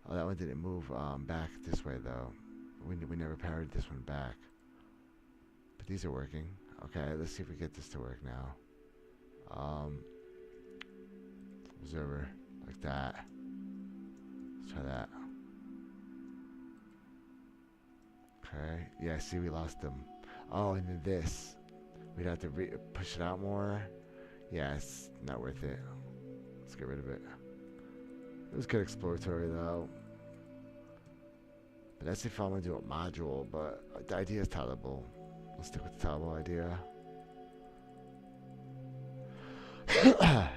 Oh, that one didn't move back this way though. We never powered this one back. But these are working. Okay, let's see if we get this to work now. Observer, like that. Let's try that. Okay, yeah, see we lost them. Oh, and then this. We'd have to push it out more. Yeah, it's not worth it. Let's get rid of it. It was good exploratory though. But that's if I want to do a module, but the idea is Tileable. Let's stick with the Tileable idea.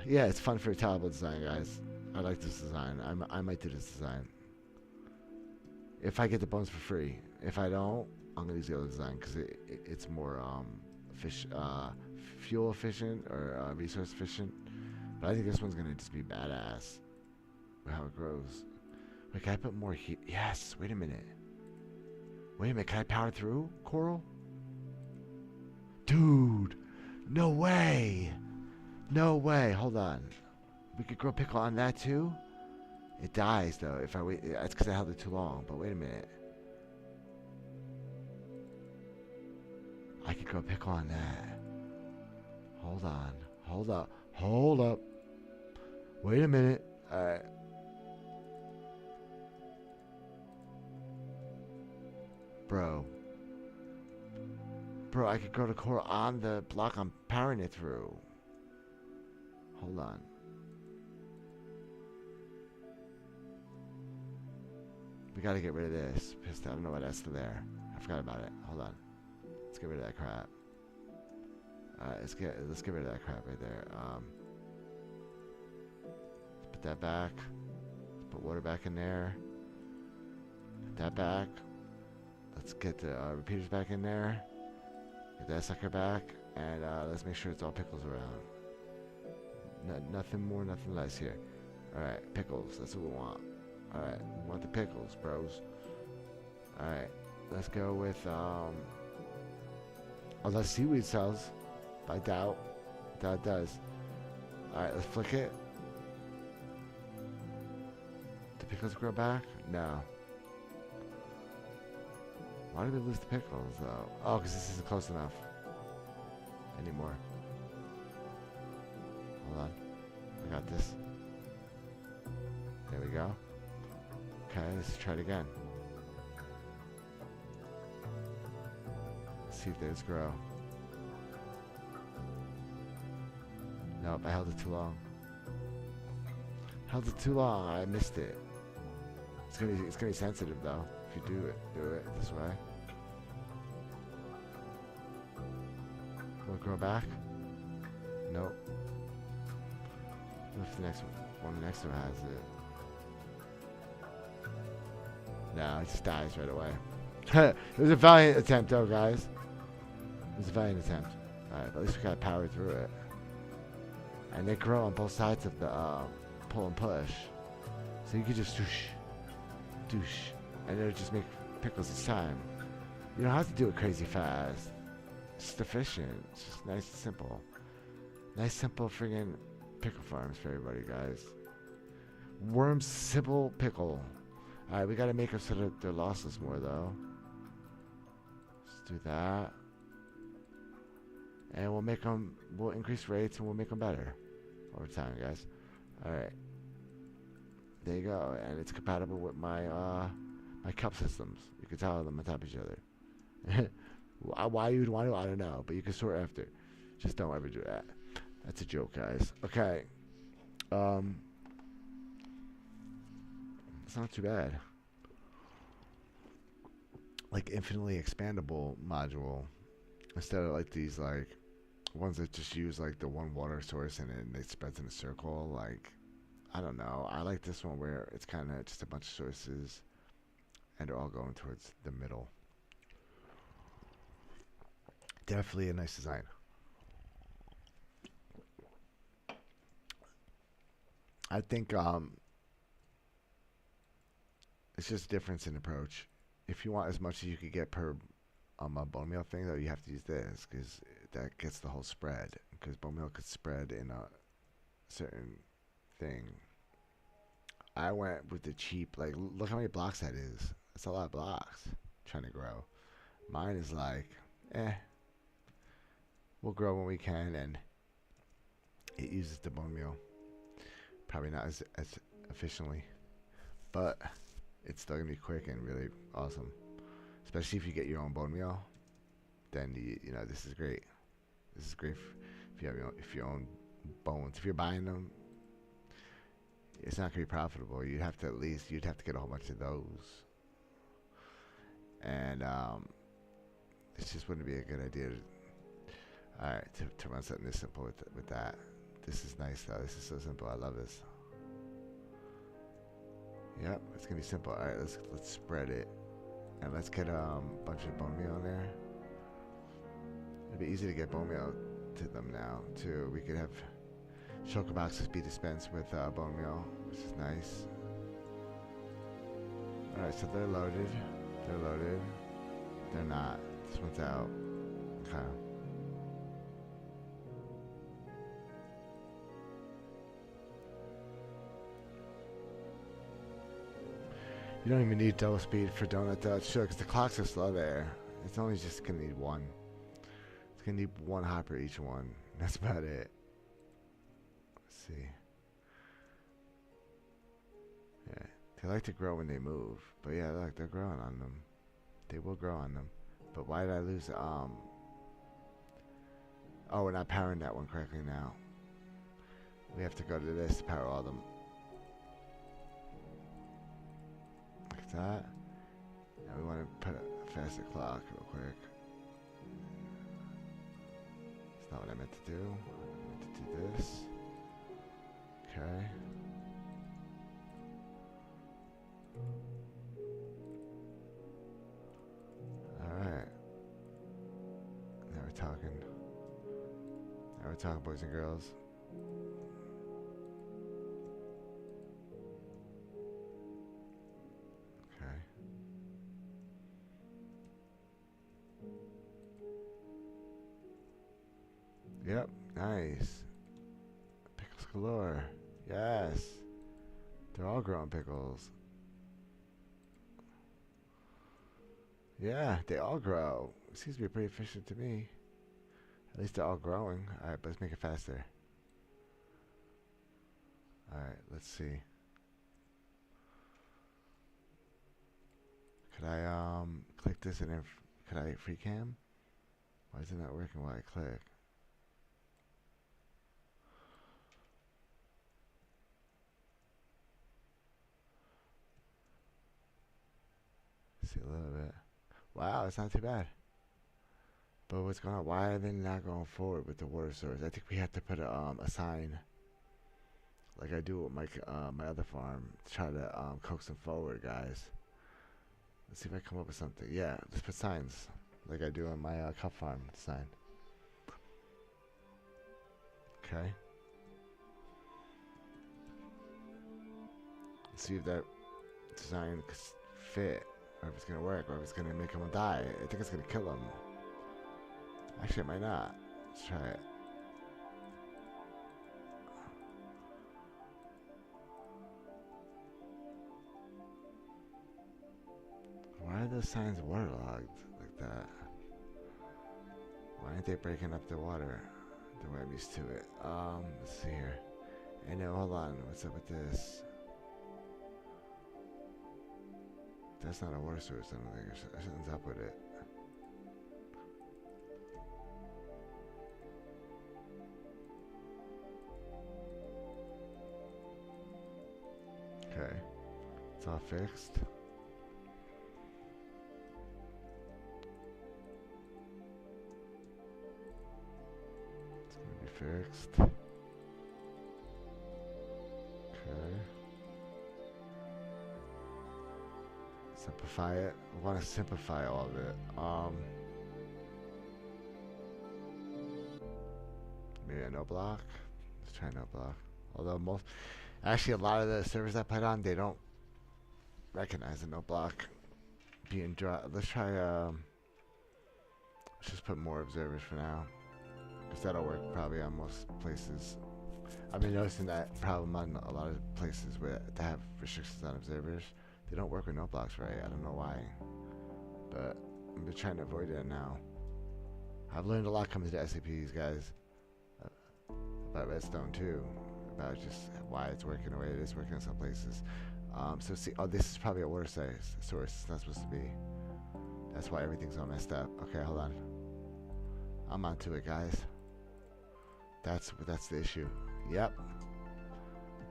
Yeah, it's fun for a Tileable design, guys. I like this design. I might do this design. If I get the bones for free. If I don't, I'm going to use the other design because it's more fuel efficient or resource efficient. But I think this one's going to just be badass with how it grows. Wait, can I put more heat? Yes, wait a minute. Wait a minute, can I power through coral? Dude, no way. No way, hold on. We could grow Pickle on that too? It dies though if I wait. That's because I held it too long, but wait a minute. I could grow Pickle on that. Hold on, hold up, hold up. Wait a minute. Alright. Bro, I could grow the coral on the block I'm powering it through. Hold on. We gotta get rid of this. Pissed. I don't know why that's still there. I forgot about it. Hold on. Let's get rid of that crap. Alright, let's get rid of that crap right there. Let's put that back. Let's put water back in there. Put that back. Let's get the repeaters back in there. Get that sucker back. And let's make sure it's all Pickles around. Nothing more, nothing less here. Alright, Pickles. That's what we want. Alright, we want the Pickles, bros. Alright, let's go with, unless seaweed sells. I doubt. That does. Alright, let's flick it. The Pickles grow back? No. Why did we lose the Pickles, though? Oh, because this isn't close enough. Anymore. Hold on. I got this. There we go. Okay, let's try it again. Let's see if those grow. Nope, I held it too long. Held it too long. I missed it. It's gonna be sensitive though. If you do it this way. Will it grow back? Nope. What if the next one next to it has it? No, it just dies right away. It was a valiant attempt, though, guys. It was a valiant attempt. Alright, but at least we got power through it. And they grow on both sides of the pull and push. So you could just douche, douche, and it'll just make pickles each time. You don't have to do it crazy fast. It's just efficient. It's just nice and simple. Nice, simple friggin' pickle farms for everybody, guys. Worms simple pickle. Alright, we gotta make them so that they're lossless more, though. Let's do that. And we'll increase rates and we'll make them better over time, guys. Alright. There you go. And it's compatible with my my cup systems. You can tile them on top of each other. Why you'd want to, I don't know. But you can sort after. Just don't ever do that. That's a joke, guys. Okay. It's not too bad. Like infinitely expandable module. Instead of like these like ones that just use like the one water source and then it spreads in a circle. Like, I don't know. I like this one where it's kind of just a bunch of sources and they're all going towards the middle. Definitely a nice design. I think it's just a difference in approach. If you want as much as you could get per bone meal thing, though, you have to use this because that gets the whole spread. Because bone meal could spread in a certain thing. I went with the cheap. Like, look how many blocks that is. That's a lot of blocks trying to grow. Mine is like, we'll grow when we can, and it uses the bone meal. Probably not as efficiently, but it's still gonna be quick and really awesome. Especially if you get your own bone meal, then you know this is great. This is great if you have your own bones. If you're buying them, it's not gonna be profitable. You'd have to get a whole bunch of those, and it just wouldn't be a good idea. To run something this simple with that. This is nice though. This is so simple. I love this. Yep, it's gonna be simple. All right, let's spread it, and let's get a bunch of bone meal in there. It'd be easy to get bone meal to them now too. We could have choco boxes be dispensed with bone meal, which is nice. All right, so they're loaded. They're loaded. They're not. This one's out. Okay. You don't even need double speed for donut though. Sure, because the clocks are slow there. It's only just gonna need one. It's gonna need one hopper each one. That's about it. Let's see. Yeah, they like to grow when they move. But yeah, look, they're growing on them. They will grow on them. But why did I lose? Oh, we're not powering that one correctly now. We have to go to this to power all of them. Like that. Now we want to put a faster clock real quick. That's not what I meant to do. I meant to do this. Okay. Alright. Now we're talking. Now we're talking, boys and girls. Okay. Yep, nice. Pickles galore. Yes. They're all growing pickles. Yeah, they all grow. It seems to be pretty efficient to me. At least they're all growing. Alright, but let's make it faster. Alright, let's see. Could I click this and then could I free cam? Why is it not working while I click? See a little bit. Wow, it's not too bad. But what's going on? Why are they not going forward with the water source? I think we have to put a sign, like I do with my my other farm, to try to coax them forward, guys. Let's see if I come up with something. Yeah, let's put signs like I do on my cup farm sign. Okay. Let's see if that design fit, or if it's gonna work, or if it's gonna make him die. I think it's gonna kill him. Actually, it might not. Let's try it. Why are those signs waterlogged like that? Why aren't they breaking up the water the way I'm used to it? Let's see here. Hey, no, hold on. What's up with this? That's not a water source, I don't think. Something's up with it. Okay. It's all fixed. It's gonna be fixed. Okay. Simplify it. We want to simplify all of it. Maybe a no block. Let's try no block. Although actually a lot of the servers I put on, they don't recognize a no block being dry. Let's try. Let's just put more observers for now, because that'll work probably on most places. I've been noticing that problem on a lot of places where they have restrictions on observers. They don't work with no blocks right. I don't know why, but I'm just trying to avoid it now. I've learned a lot coming to the SCPs, guys, about redstone too, about just why it's working the way it is working in some places. So see, oh, this is probably a water source. It's not supposed to be. That's why everything's all messed up. Okay, hold on. I'm onto it, guys. That's the issue. Yep.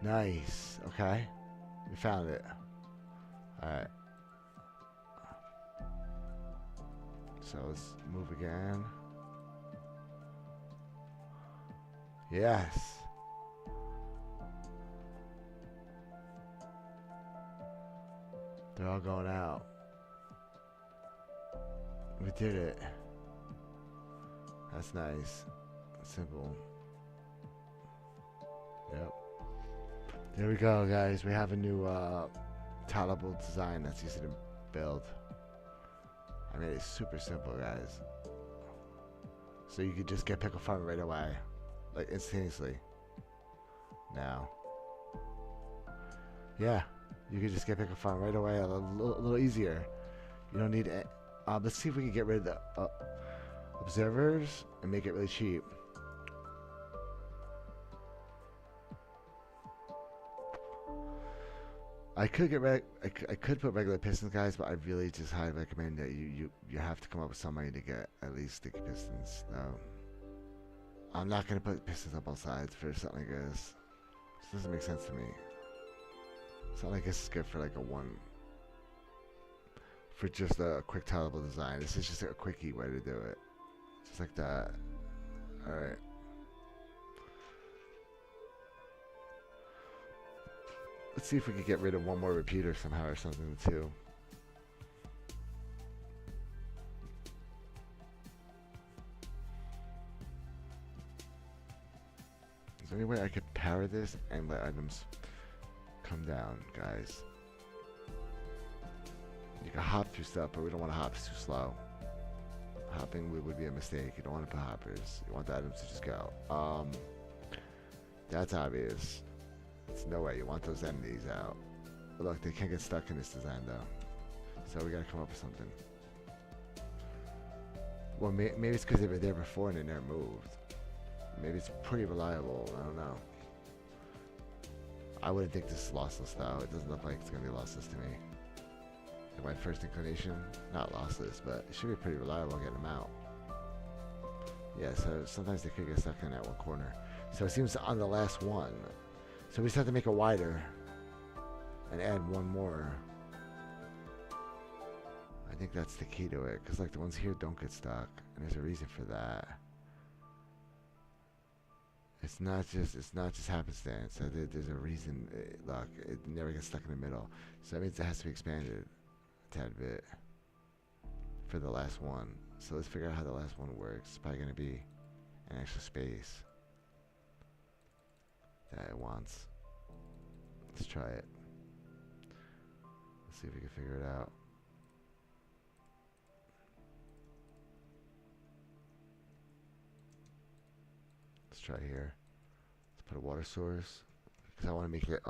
Nice. Okay, we found it. All right. So let's move again. Yes. They're all going out. We did it. That's nice. Simple. Yep. There we go, guys. We have a new Tileable design that's easy to build. I mean, it's super simple, guys. So you could just get Pickle Farm right away, like instantaneously. Now, yeah, you could just get Pickle Farm right away, a little easier. You don't need it. Let's see if we can get rid of the observers and make it really cheap. I could put regular pistons, guys, but I really just highly recommend that you have to come up with some money to get at least sticky pistons. No, I'm not gonna put pistons on both sides for something like this. This doesn't make sense to me. Something like this is good for like for just a quick tileable design. This is just a quickie way to do it, just like that. All right. Let's see if we could get rid of one more repeater somehow or something too. Is there any way I could power this and let items come down, guys? You can hop through stuff, but we don't want to hop. It's too slow. Hopping would be a mistake. You don't want to put hoppers. You want the items to just go. That's obvious. There's no way you want those entities out. But look, they can't get stuck in this design though. So we gotta come up with something. Well, maybe it's because they were there before and they never moved. Maybe it's pretty reliable. I don't know. I wouldn't think this is lossless though. It doesn't look like it's gonna be lossless to me. Like my first inclination, not lossless, but it should be pretty reliable getting them out. Yeah, so sometimes they could get stuck in that one corner. So it seems on the last one. So we just have to make it wider and add one more. I think that's the key to it, because like the ones here don't get stuck, and there's a reason for that. It's not just happenstance. There's a reason. Look, it never gets stuck in the middle. So that means it has to be expanded tad bit for the last one. So let's figure out how the last one works. It's probably going to be an extra space that it wants. Let's try it. Let's see if we can figure it out. Let's try here. Let's put a water source because I want to make it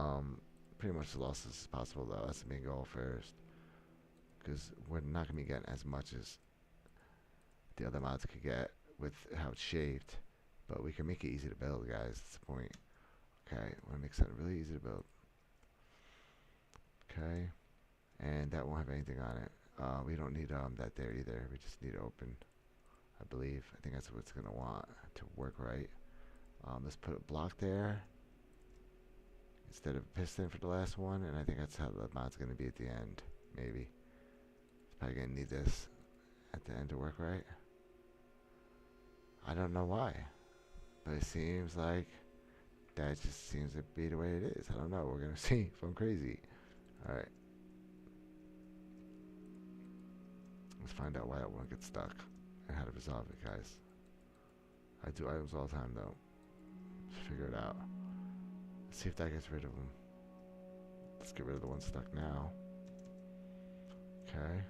pretty much as lossless as possible though. That's the main goal first. Because we're not going to be getting as much as the other mods could get with how it's shaped. But we can make it easy to build, guys. That's the point. Okay, I want to make something really easy to build. Okay, and that won't have anything on it. We don't need that there either. We just need open, I believe. I think that's what it's going to want to work right. Let's put a block there instead of a piston for the last one, and I think that's how the mod's going to be at the end, maybe. It's probably going to need this at the end to work right. I don't know why, but it seems like that just seems to be the way it is. I don't know. We're going to see if I'm crazy. Alright. Let's find out why that one gets stuck and how to resolve it, guys. I do items all the time, though. Let's figure it out. Let's see if that gets rid of them. Let's get rid of the one stuck now. Okay.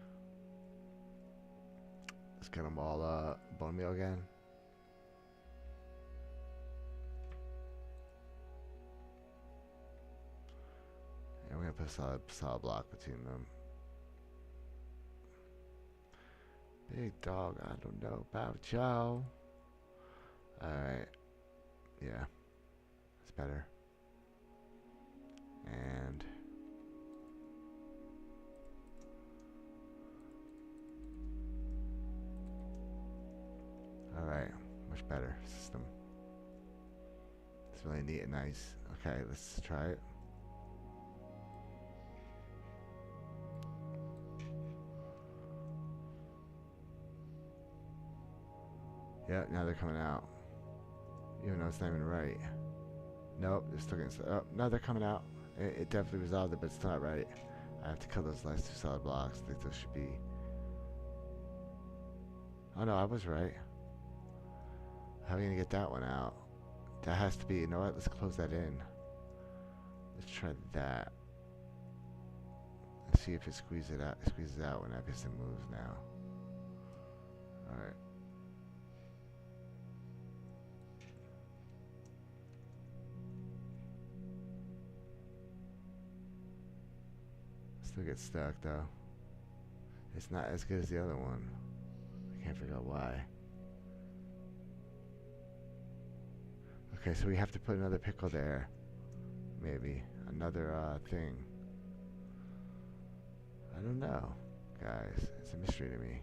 Let's get them all bone meal again. And we're going to put a solid block between them. Big dog, I don't know about y'all. Alright. Yeah. It's better. And alright. Much better system. It's really neat and nice. Okay, let's try it. Yeah, now they're coming out. Even though it's not even right. Nope, they're still getting... Oh, no, they're coming out. It definitely resolved it, but it's still not right. I have to kill those last two solid blocks. I think those should be... Oh, no, I was right. How are we going to get that one out? That has to be... You know what? Let's close that in. Let's try that. Let's see if it squeezes out when that piston moves now. Alright. Still gets stuck though. It's not as good as the other one. I can't figure out why. Okay, so we have to put another pickle there. Maybe. Another thing. I don't know, guys. It's a mystery to me.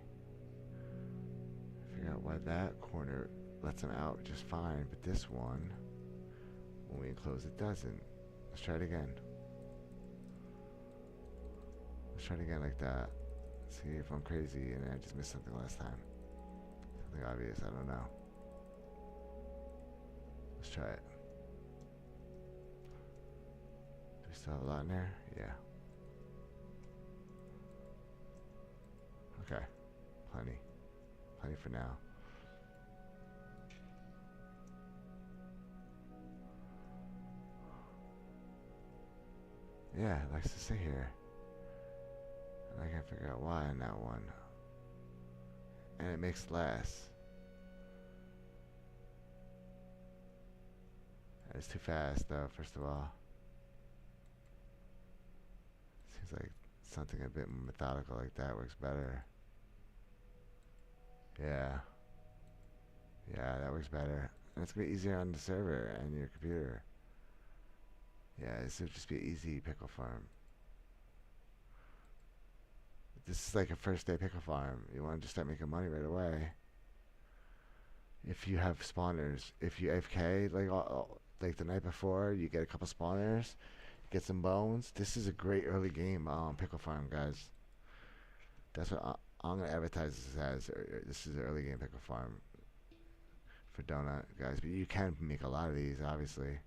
Figure out why that corner lets them out just fine, but this one, when we enclose it, doesn't. Let's try it again. Let's try it again like that. See if I'm crazy and I just missed something last time. Something obvious, I don't know. Let's try it. Do we still have a lot in there? Yeah. Okay. Plenty. Plenty for now. Yeah, it likes to sit here. And I can't figure out why on that one. And it makes less. It's too fast though, first of all. Seems like something a bit more methodical like that works better. Yeah. Yeah, that works better. And it's gonna be easier on the server and your computer. Yeah, this would just be an easy pickle farm. This is like a first day pickle farm. You want to just start making money right away. If you have spawners, if you AFK like the night before, you get a couple spawners, get some bones. This is a great early game pickle farm, guys. That's what I'm gonna advertise this as. This is an early game pickle farm for donut, guys. But you can make a lot of these, obviously.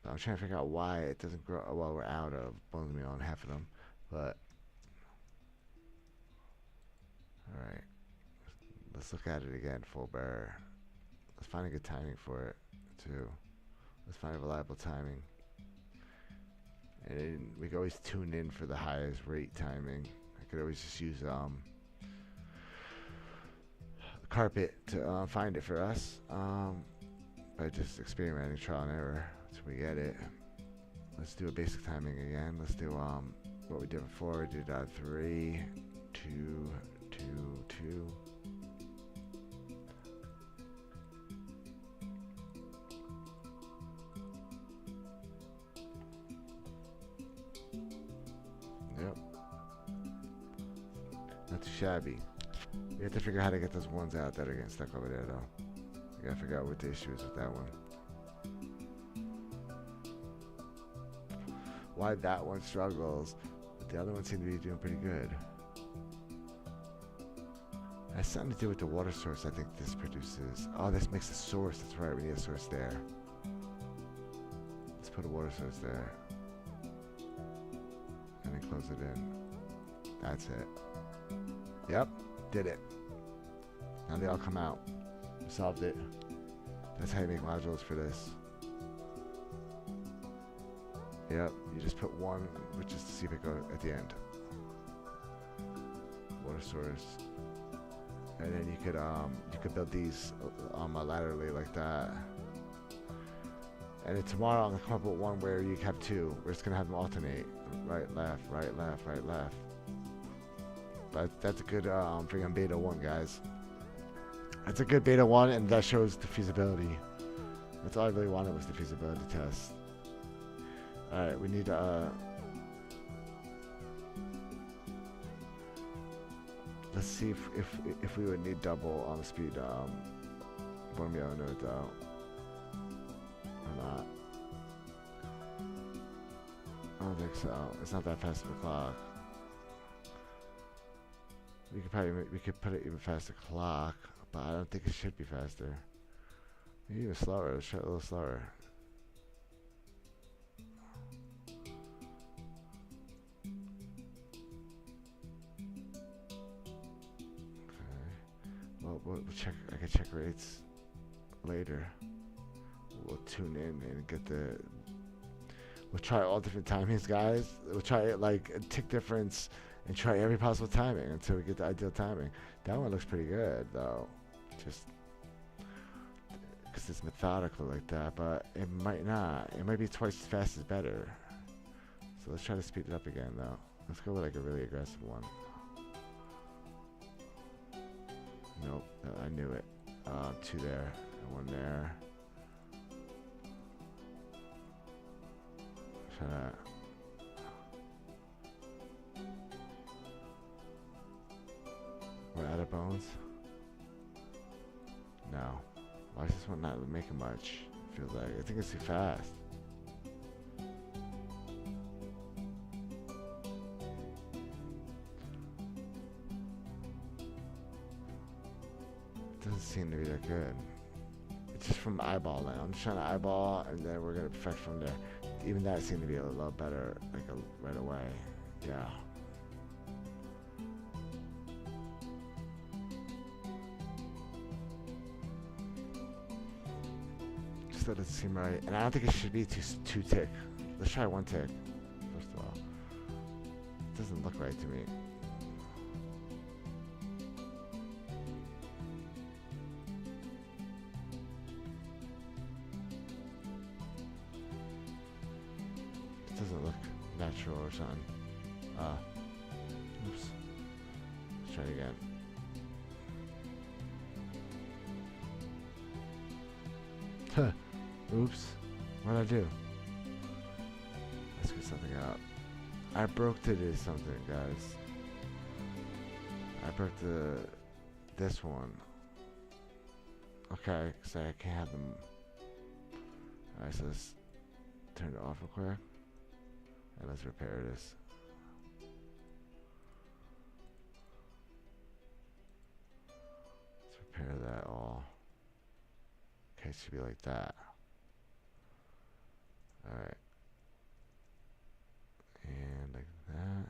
But I'm trying to figure out why it doesn't grow. Well, we're out of bones meal on half of them, but Alright. Let's look at it again, full bear. Let's find a good timing for it, too. Let's find a reliable timing. And we can always tune in for the highest rate timing. I could always just use carpet to find it for us by just experimenting, trial and error until we get it. Let's do a basic timing again. Let's do what we did before. We did 3, 2, 2, 2. Yep. Not too shabby. We have to figure out how to get those ones out that are getting stuck over there, though. We gotta figure out what the issue is with that one. Why that one struggles, but the other one seems to be doing pretty good. It has something to do with the water source I think this produces. Oh, this makes a source. That's right, we need a source there. Let's put a water source there. And then close it in. That's it. Yep, did it. Now they all come out. Solved it. That's how you make modules for this. Yep, you just put one, which is to see if it goes at the end. Water source. And then you could build these laterally like that. And then tomorrow I'm gonna come up with one where you have two. We're just gonna have them alternate, right, left, right, left, right, left. But that's a good freaking beta 1, guys. That's a good beta 1, and that shows the feasibility. That's all I really wanted was the feasibility test. All right, we need let's see if we would need double on the speed Bormio node though, or not. I don't think so. It's not that fast of a clock. We could put it even faster clock, but I don't think it should be faster. Maybe even slower. Let's try it a little slower. We'll check. I can check rates later. We'll tune in and get the. We'll try all different timings, guys. We'll try it like a tick difference and try every possible timing until we get the ideal timing. That one looks pretty good, though. Just because it's methodical like that, but it might not. It might be twice as fast as better. So let's try to speed it up again, though. Let's go with like a really aggressive one. Nope, I knew it. 2 there, and 1 there. Try that. We're out of bones? No. Why is this one not making much? Feels like I think it's too fast. Doesn't seem to be that good. It's just from eyeballing. I'm just trying to eyeball, and then we're gonna perfect from there. Even that seemed to be a lot better, like right away. Yeah. Just that doesn't seem right, and I don't think it should be two tick. Let's try 1 tick first of all. It doesn't look right to me. Doesn't look natural or something. Oops. Let's try it again. Huh. Oops. What did I do? Let's get something out. I broke to do something, guys. I broke this one. Okay, so I can't have them. Alright, so let's turn it off real quick. And let's repair this. Let's repair that all. Okay, it should be like that. Alright. And like that.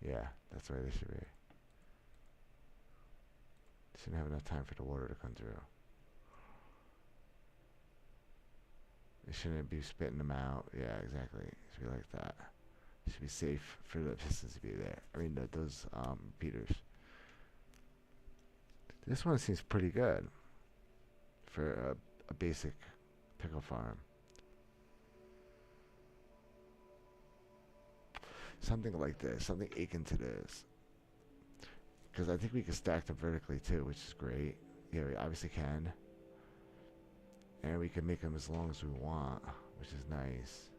Yeah, that's the way they should be. Shouldn't have enough time for the water to come through. It shouldn't be spitting them out. Yeah, exactly. It should be like that. It should be safe for the pistons to be there. I mean, those repeaters. This one seems pretty good for a basic pickle farm. Something like this, something akin to this. Because I think we can stack them vertically too, which is great. Yeah, we obviously can. And we can make them as long as we want, which is nice.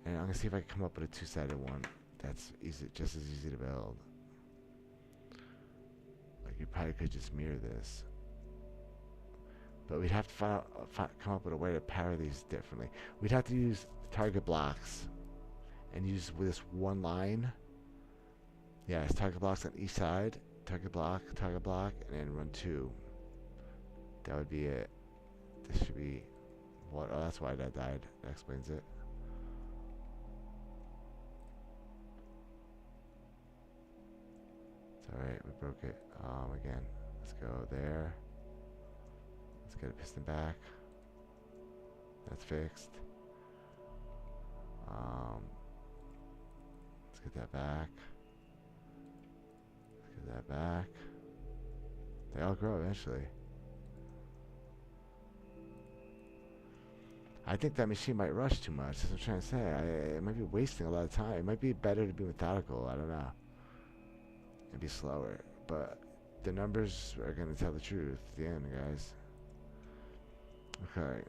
And I'm going to see if I can come up with a two-sided one that's easy, just as easy to build. Like, you probably could just mirror this. But we'd have to come up with a way to power these differently. We'd have to use target blocks and use this one line. Yeah, it's target blocks on each side. Target block, and then run two. That would be it. This should be what? Oh, that's why that died. That explains it. It's alright, we broke it. Again, let's go there. Let's get a piston back. That's fixed. Let's get that back. Let's get that back. They all grow eventually. I think that machine might rush too much. That's what I'm trying to say. It might be wasting a lot of time. It might be better to be methodical. I don't know. And be slower. But the numbers are going to tell the truth at the end, guys. Okay.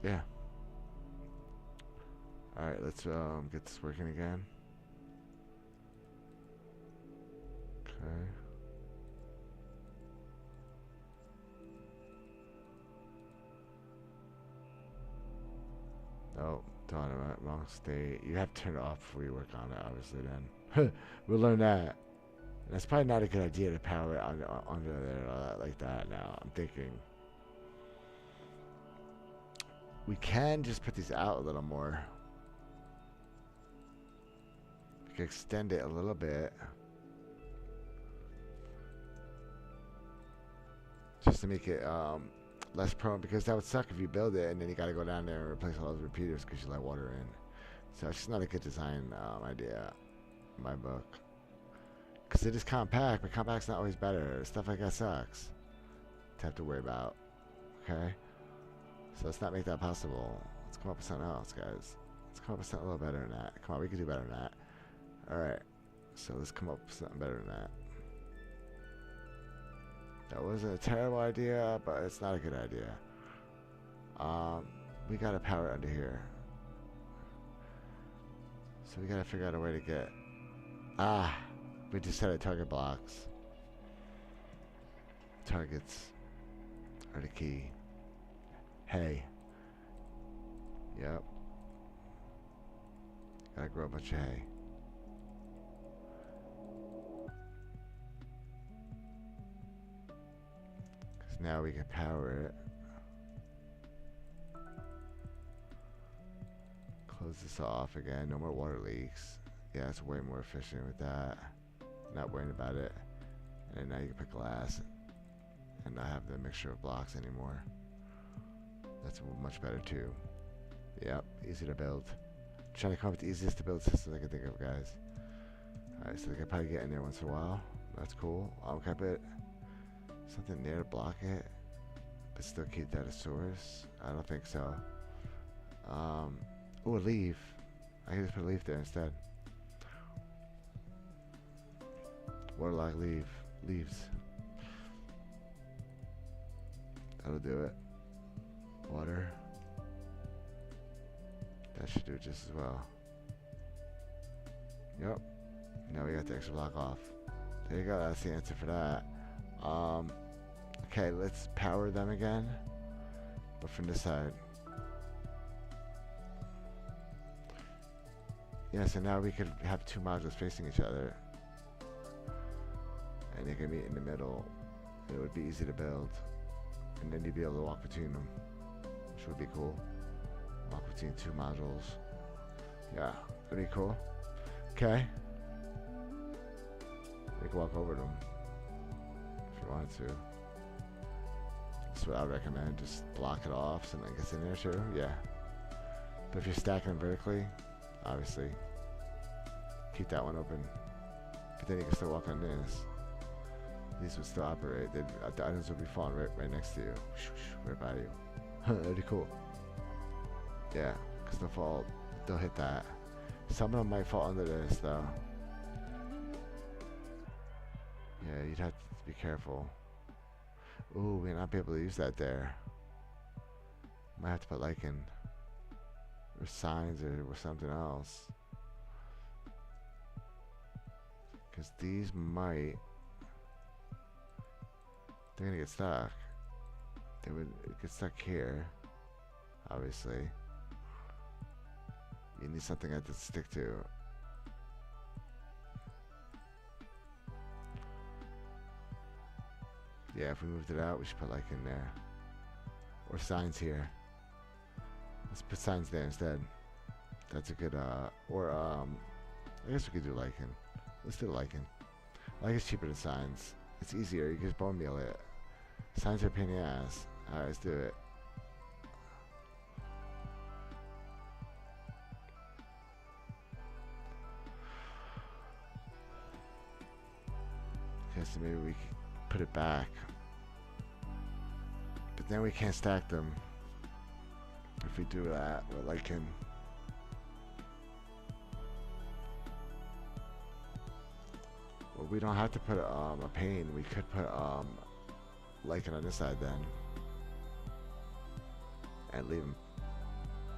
Yeah. Alright, let's get this working again. Okay. Oh, darn it, wrong state. You have to turn it off before you work on it, obviously, then. We'll learn that. That's probably not a good idea to power it under there like that now. I'm thinking. We can just put these out a little more. We can extend it a little bit. Just to make it less prone, because that would suck if you build it and then you got to go down there and replace all those repeaters because you let water in. So it's just not a good design idea in my book. Because it is compact, but compact's not always better. Stuff like that sucks to have to worry about. Okay? So let's not make that possible. Let's come up with something else, guys. Let's come up with something a little better than that. Come on, we can do better than that. Alright. So let's come up with something better than that. That wasn't a terrible idea, but it's not a good idea. We gotta power it under here. So we gotta figure out a way to get... we just set a target blocks. Targets are the key. Hay. Yep. Gotta grow a bunch of hay. Because now we can power it. Close this off again. No more water leaks. Yeah, it's way more efficient with that. Not worrying about it. And then now you can put glass and not have the mixture of blocks anymore. That's much better too. Yep, easy to build. I'm trying to come up with the easiest to build systems I can think of, guys. Alright, so they can probably get in there once in a while. That's cool. Can I put something there to block it, but still keep that a source? I don't think so. Oh, a leaf. I can just put a leaf there instead. Waterlock leaves. That'll do it. Water. That should do it just as well. Yep. Now we got the extra block off. There you go. That's the answer for that. Okay, let's power them again, but from this side. Yeah, so now we could have two modules facing each other, and they can meet in the middle. It would be easy to build, and then you'd be able to walk between them, which would be cool. Walk between two modules. Yeah, that'd be cool. Okay. You can walk over them if you wanted to. That's what I recommend. Just block it off so nothing gets in there too. Yeah. But if you're stacking them vertically, obviously, keep that one open. But then you can still walk on this. These would still operate. The items would be falling right next to you. Right by you. That'd be cool. Yeah, because they'll hit that. Some of them might fall under this though. Yeah, you'd have to be careful. Ooh, we might not be able to use that there. Might have to put like in or signs or something else. Because these might, they're gonna get stuck. They would get stuck here, obviously. You need something that to stick to. Yeah, if we moved it out, we should put like in there. Or signs here. Let's put signs there instead. That's a good, I guess we could do lichen. Let's do lichen. Lichen is cheaper than signs. It's easier, you can just bone meal it. Signs are a pain in the ass. Alright, let's do it. Okay, so maybe we can put it back. But then we can't stack them. If we do that, we're lichen. Well, we don't have to put a pane. We could put lichen on this side then, and leave them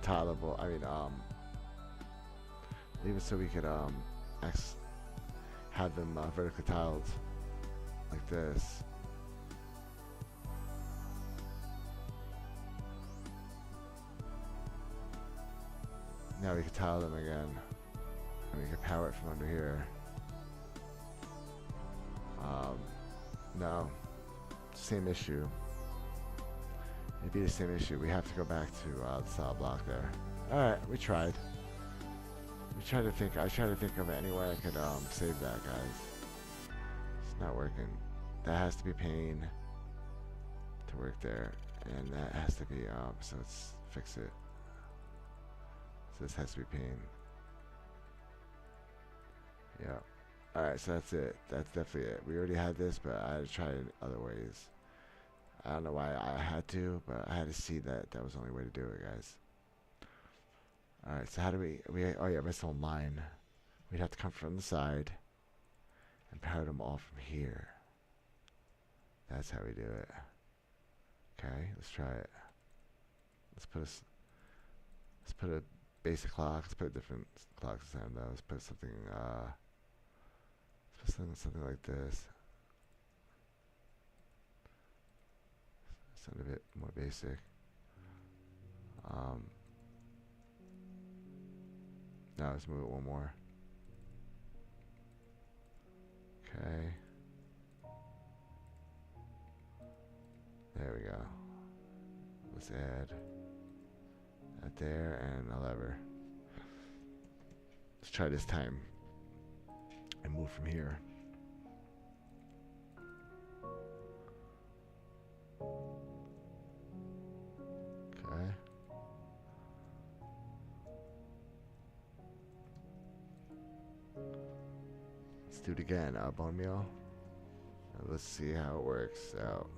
tileable. I mean, leave it so we could have them vertically tiled like this. Now we can tile them again, and we can power it from under here. No, same issue. It'd be the same issue. We have to go back to the solid block there. Alright, we tried. I tried to think of any way I could save that, guys. It's not working. That has to be pane to work there, and that has to be so let's fix it. So this has to be pane. Yeah. Alright, so that's it. That's definitely it. We already had this, but I had to try it other ways. I don't know why I had to, but I had to see that that was the only way to do it, guys. Alright, so how do we oh yeah, rest on line. We'd have to come from the side and power them all from here. That's how we do it. Okay, let's try it. Let's put a basic clock. Let's put different clocks this time though. Let's put something something like this. Something a bit more basic. Now let's move it one more. Okay. There we go. Let's add that there and a lever. Let's try this time and move from here. Okay. Let's do it again. Bone meal. Let's see how it works out.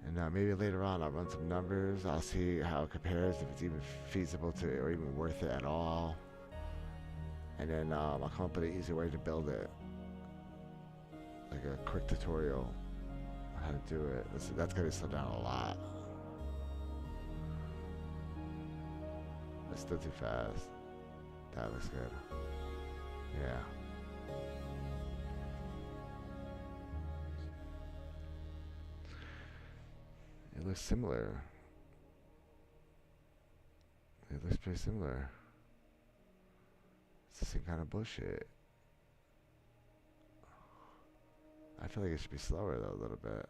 And maybe later on I'll run some numbers. I'll see how it compares, if it's even feasible to or even worth it at all. And then I'll come up with an easy way to build it. Like a quick tutorial on how to do it. That's going to slow down a lot. It's still too fast. That looks good. Yeah. It looks similar. It looks pretty similar. It's the same kind of bullshit. I feel like it should be slower though, a little bit.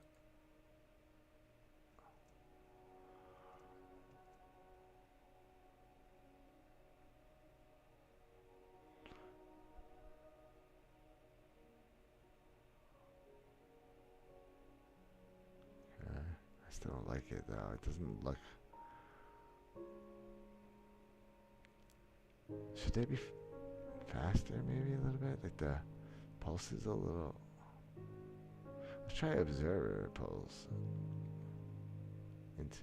Still don't like it though. It doesn't look. Should they be faster maybe a little bit? Like the pulse is a little. Let's try observer pulse. Into.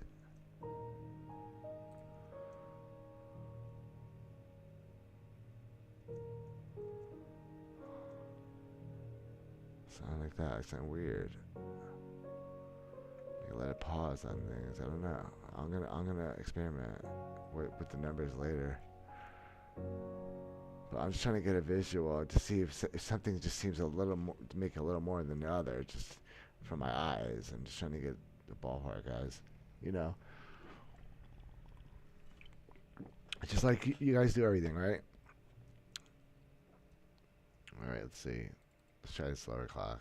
Something like that. Like something weird. Let it pause on things. I don't know. I'm gonna experiment with the numbers later. But I'm just trying to get a visual to see if something just seems a little more to make a little more than the other, just from my eyes. I'm just trying to get the ballpark, guys. You know, just like you guys do everything, right? All right. Let's see. Let's try the slower clock.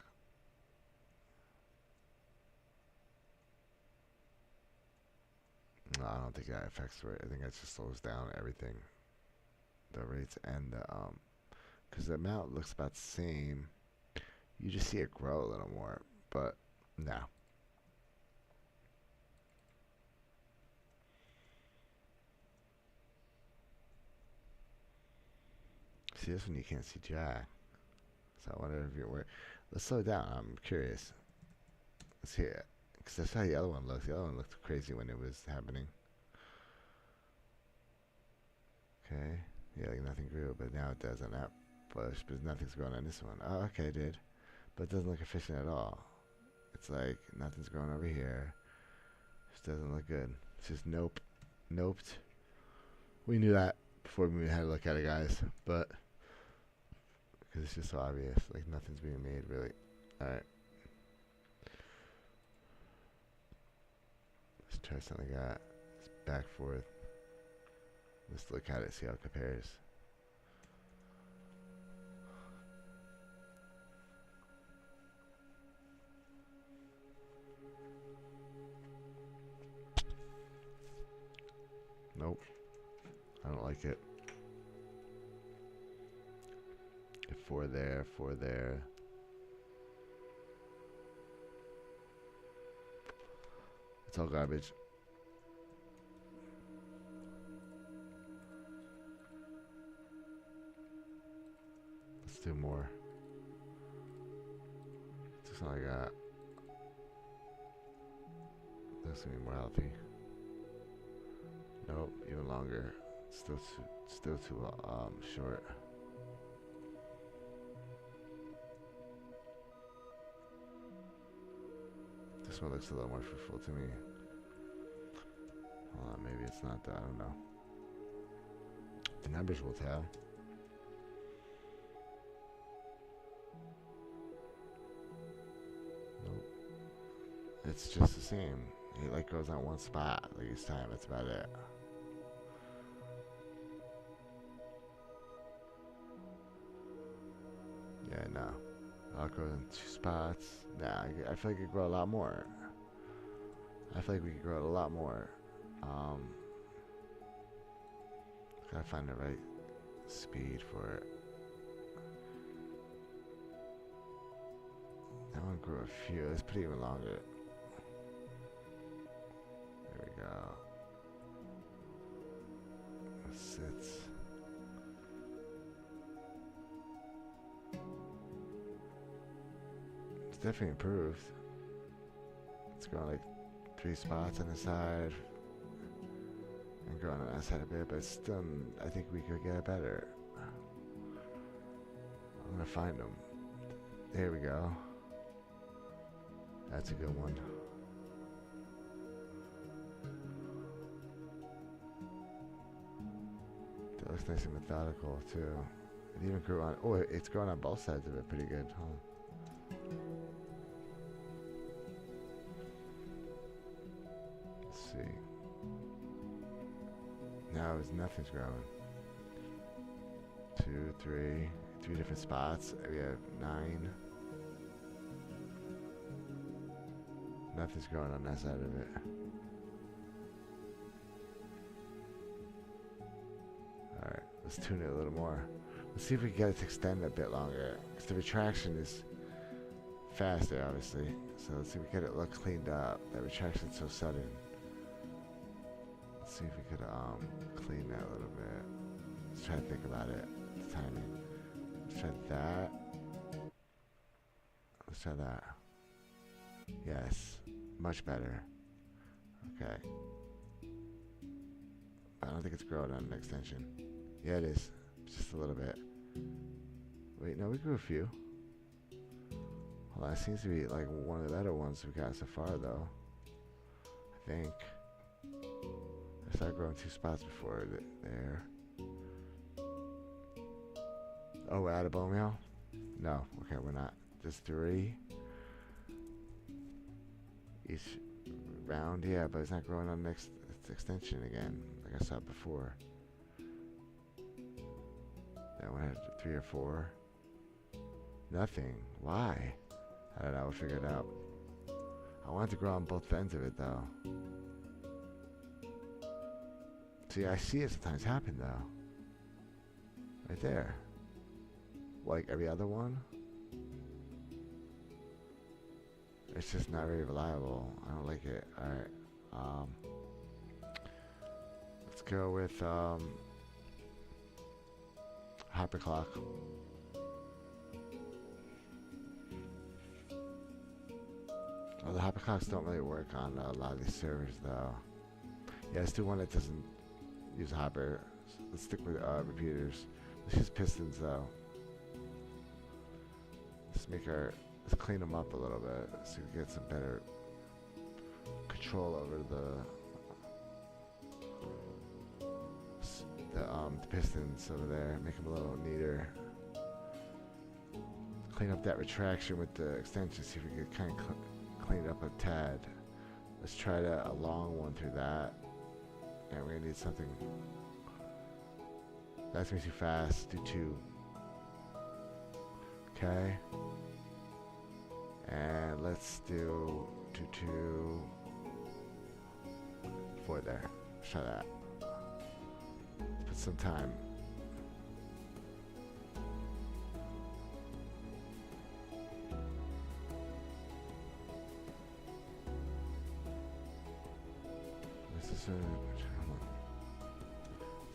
No, I don't think that affects it. I think that just slows down everything. The rates and the because the amount looks about the same. You just see it grow a little more, but no. See, this one you can't see jack. So I wonder if you're where. Let's slow down. I'm curious. Let's see it. Because that's how the other one looks. The other one looked crazy when it was happening. Okay. Yeah, like nothing grew, but now it does on that bush. But nothing's growing on this one. Oh, okay, it did. But it doesn't look efficient at all. It's like nothing's growing over here. Just doesn't look good. It's just nope. Noped. We knew that before we had to look at it, guys. But because it's just so obvious. Like nothing's being made, really. Alright. Let's try something like that. Let's back forth. Let's look at it, see how it compares. Nope. I don't like it. Get 4 there, 4 there. It's all garbage. Let's do more. Do something like that. That's gonna be more healthy. Nope, even longer. Still too short. This one looks a little more fruitful to me. Hold on, maybe it's not that. I don't know. The numbers will tell. Nope. It's just the same. It like goes on one spot like each time. That's about it. Yeah, no. I'll grow in 2 spots. Nah, I feel like it could grow a lot more. I feel like we could grow it a lot more. Gotta find the right speed for it. That one grew a few. Let's put it even longer. There we go. It sits. It's definitely improved. It's growing like 3 spots on the side. And growing on that side a bit, but still, I think we could get it better. I'm gonna find them. There we go. That's a good one. That looks nice and methodical too. It even grew on. Oh, it's growing on both sides of it pretty good, huh? Let's see. Now nothing's growing. 2, 3 different spots. We have 9. Nothing's growing on that side of it. Alright, let's tune it a little more. Let's see if we can get it to extend a bit longer. Because the retraction is faster, obviously. So let's see if we get it look cleaned up. That retraction's so sudden. Let's see if we could clean that a little bit. Let's try to think about it. It's timing. Let's try that. Let's try that. Yes. Much better. Okay. I don't think it's growing on an extension. Yeah, it is. Just a little bit. Wait, no, we grew a few. Well, that seems to be like one of the better ones we've got so far, though. I think. I started growing 2 spots before there. Oh, we're out of bone meal? No, okay, we're not. Just 3. Each round, yeah, but it's not growing on the next extension again, like I saw before. That one had 3 or 4. Nothing. Why? I don't know. We'll figure it out. I wanted to grow on both ends of it, though. See, I see it sometimes happen, though. Right there. Like every other one. It's just not very reliable. I don't like it. Alright. Let's go with hyperclock. Well, the hyperclocks don't really work on a lot of these servers, though. Yeah, let's do one that doesn't use hyper. Let's stick with repeaters. Let's use pistons, though. Let's clean them up a little bit so we get some better control over the pistons over there. Make them a little neater. Clean up that retraction with the extension. See if we can kind of clean it up a tad. Let's try a long one through that. And we're gonna need something. That's gonna be too fast. Do 2. Okay. And let's do 2, 4 there. Let's try that. Let's put some time.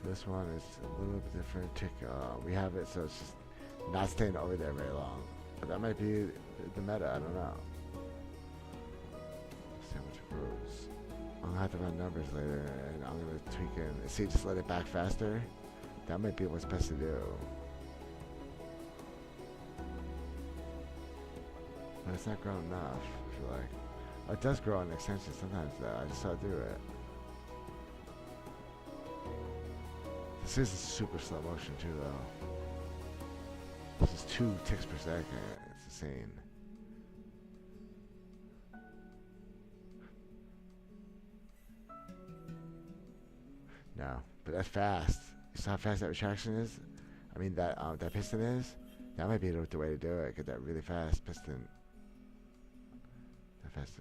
This one is a little bit different. We have it so it's just not staying over there very long. But that might be the meta, I don't know. Let's see how much it grows. I'm gonna have to run numbers later and I'm gonna tweak it. See, just let it back faster. That might be what's best to do. But it's not growing enough, I feel like. Oh, it does grow on extension sometimes though. I just saw it do it. This is super slow motion too, though. This is 2 ticks per second. It's insane. No, but that's fast. You saw how fast that retraction is? I mean, that piston is? That might be the way to do it. Get that really fast piston. That fast.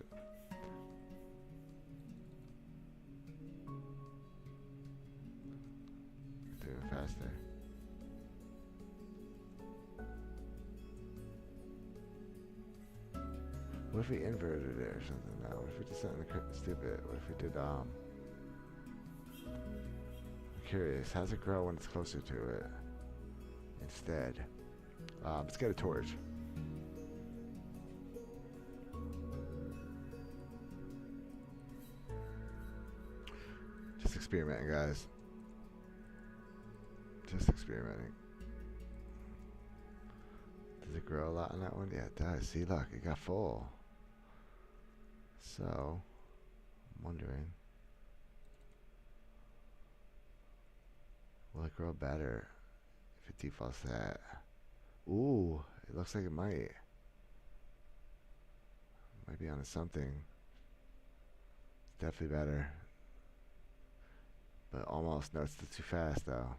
Do it faster. What if we inverted it or something? No. What if we did something stupid? What if we did I'm curious. How's it grow when it's closer to it? Instead, let's get a torch. Just experimenting, guys. Just experimenting. Does it grow a lot on that one? Yeah, it does. See, look, it got full. So, I'm wondering, will it grow better if it defaults to that? Ooh, it looks like it might. Might be onto something. It's definitely better. But almost, no, it's still too fast though.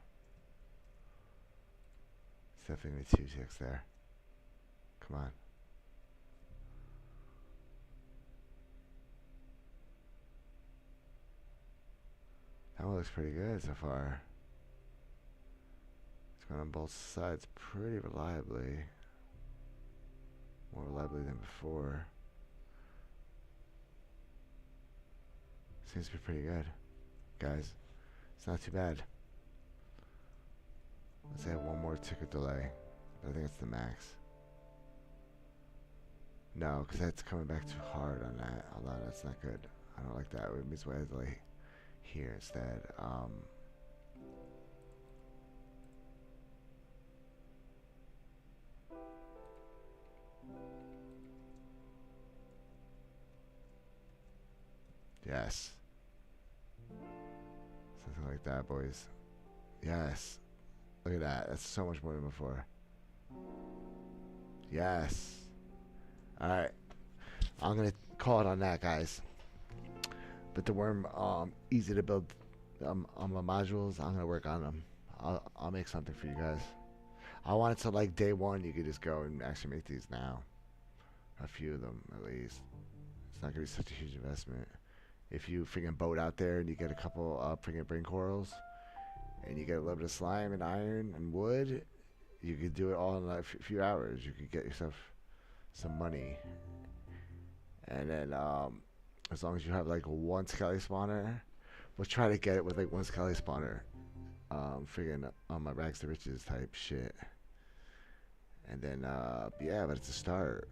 It's definitely 2 ticks there. Come on. That one looks pretty good so far. It's going on both sides pretty reliably. more reliably than before. Seems to be pretty good, guys. It's not too bad. Let's add one more ticket delay. I think it's the max. No, because that's coming back too hard on that. Hold on, that's not good. I don't like that. It means we add delay here instead. Yes. Something like that, boys. Yes. Look at that. That's so much more than before. Yes. Alright. I'm going to call it on that, guys. But the worm, easy to build on my modules. I'm going to work on them. I'll make something for you guys. I want it to, like, day one, you could just go and actually make these now. A few of them, at least. It's not going to be such a huge investment. If you freaking boat out there and you get a couple freaking brain corals and you get a little bit of slime and iron and wood, you could do it all in a few hours. You could get yourself some money. And then as long as you have like one skelly spawner, we'll try to get it with like one skelly spawner. Freaking on my rags to riches type shit. And then yeah, but it's a start.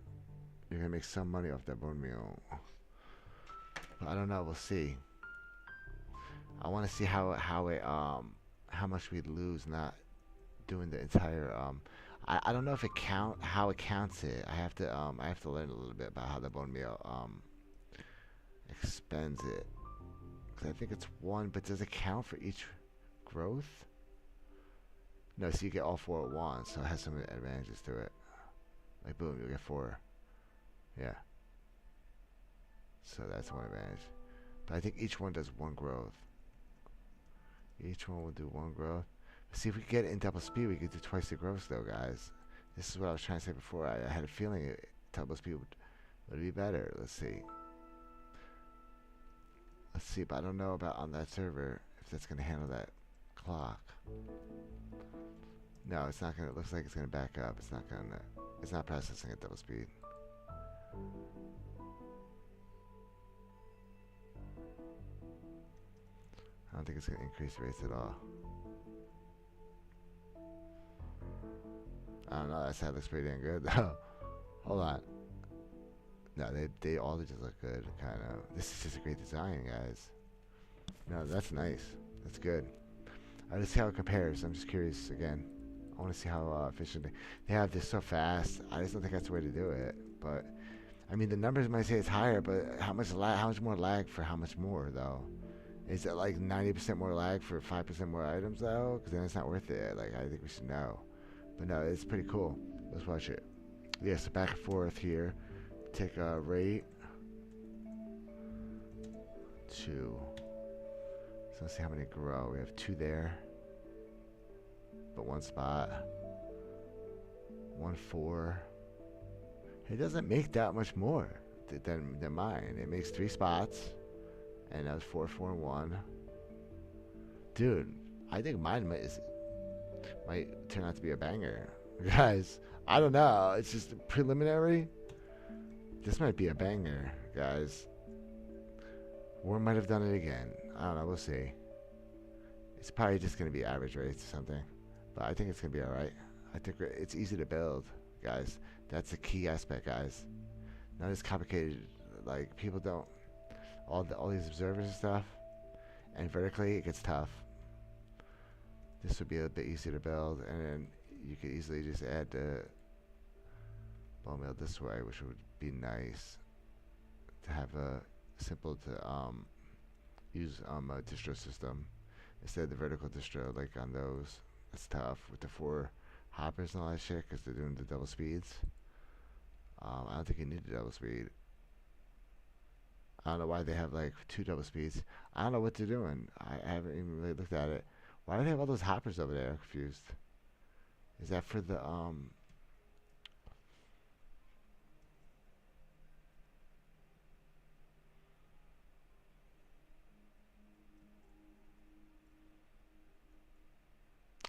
You're gonna make some money off that bone meal. I don't know. We'll see. I want to see how much we lose not doing the entire. I don't know if it how it counts it. I have to learn a little bit about how the bone meal expends it. Cause I think it's one, but does it count for each growth? No, so you get all four at once, so it has some advantages to it. Like boom, you get 4. Yeah. So that's one advantage. But I think each one does one growth. Each one will do one growth. See, if we get it in double speed, we could do twice the growth though, guys. This is what I was trying to say before. I had a feeling double speed would be better. Let's see. Let's see, but I don't know about on that server if that's going to handle that clock. No, it's not going to. It looks like it's going to back up. It's not going to. It's not processing at double speed. I don't think it's going to increase rates at all. I don't know. That side looks pretty damn good, though. Hold on. No, they all just look good, kind of. This is just a great design, guys. No, that's nice. That's good. I just see how it compares. I'm just curious again. I want to see how efficient they have this so fast. I just don't think that's the way to do it. But I mean, the numbers might say it's higher, but how much more lag for how much more though? Is it like 90% more lag for 5% more items though? Because then it's not worth it. Like I think we should know. But no, it's pretty cool. Let's watch it. Yeah, so back and forth here. Take a rate 2. So let's see how many grow. We have 2 there, but 1 spot. 1 4. It doesn't make that much more than mine. It makes 3 spots, and that was 4 4 and 1. Dude, I think mine might turn out to be a banger, guys. I don't know. It's just preliminary. This might be a banger, guys. Or might have done it again. I don't know. We'll see. It's probably just going to be average rates or something. But I think it's going to be alright. I think it's easy to build, guys. That's the key aspect, guys. Not as complicated. Like, people don't... All these observers and stuff. And vertically, it gets tough. This would be a bit easier to build. And then you could easily just add the bone meal this way, which would be nice to have a simple to use a distro system instead of the vertical distro like on those. It's tough with the 4 hoppers and all that shit because they're doing the double speeds. I don't think you need the double speed. I don't know why they have like 2 double speeds. I don't know what they're doing. I haven't even really looked at it. Why do they have all those hoppers over there? I'm confused. Is that for the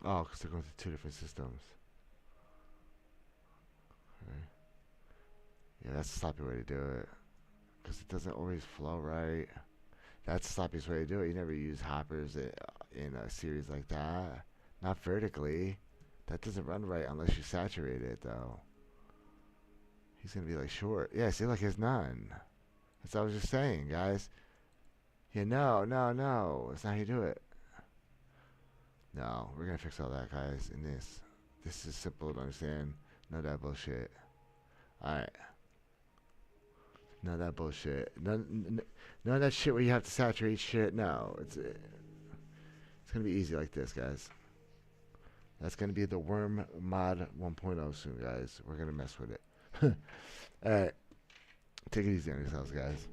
oh, because they're going to 2 different systems. Okay. Yeah, that's the sloppy way to do it. Because it doesn't always flow right. That's the sloppiest way to do it. You never use hoppers in a series like that. Not vertically. That doesn't run right unless you saturate it, though. He's going to be like short. Yeah, see, like there's none. That's what I was just saying, guys. Yeah, no. That's not how you do it. No, we're going to fix all that, guys, in this. This is simple to understand. None of that bullshit. Alright. None of that bullshit. None of that shit where you have to saturate shit. No, it's going to be easy like this, guys. That's going to be the Worm Mod 1.0 soon, guys. We're going to mess with it. Alright. Take it easy on yourselves, guys.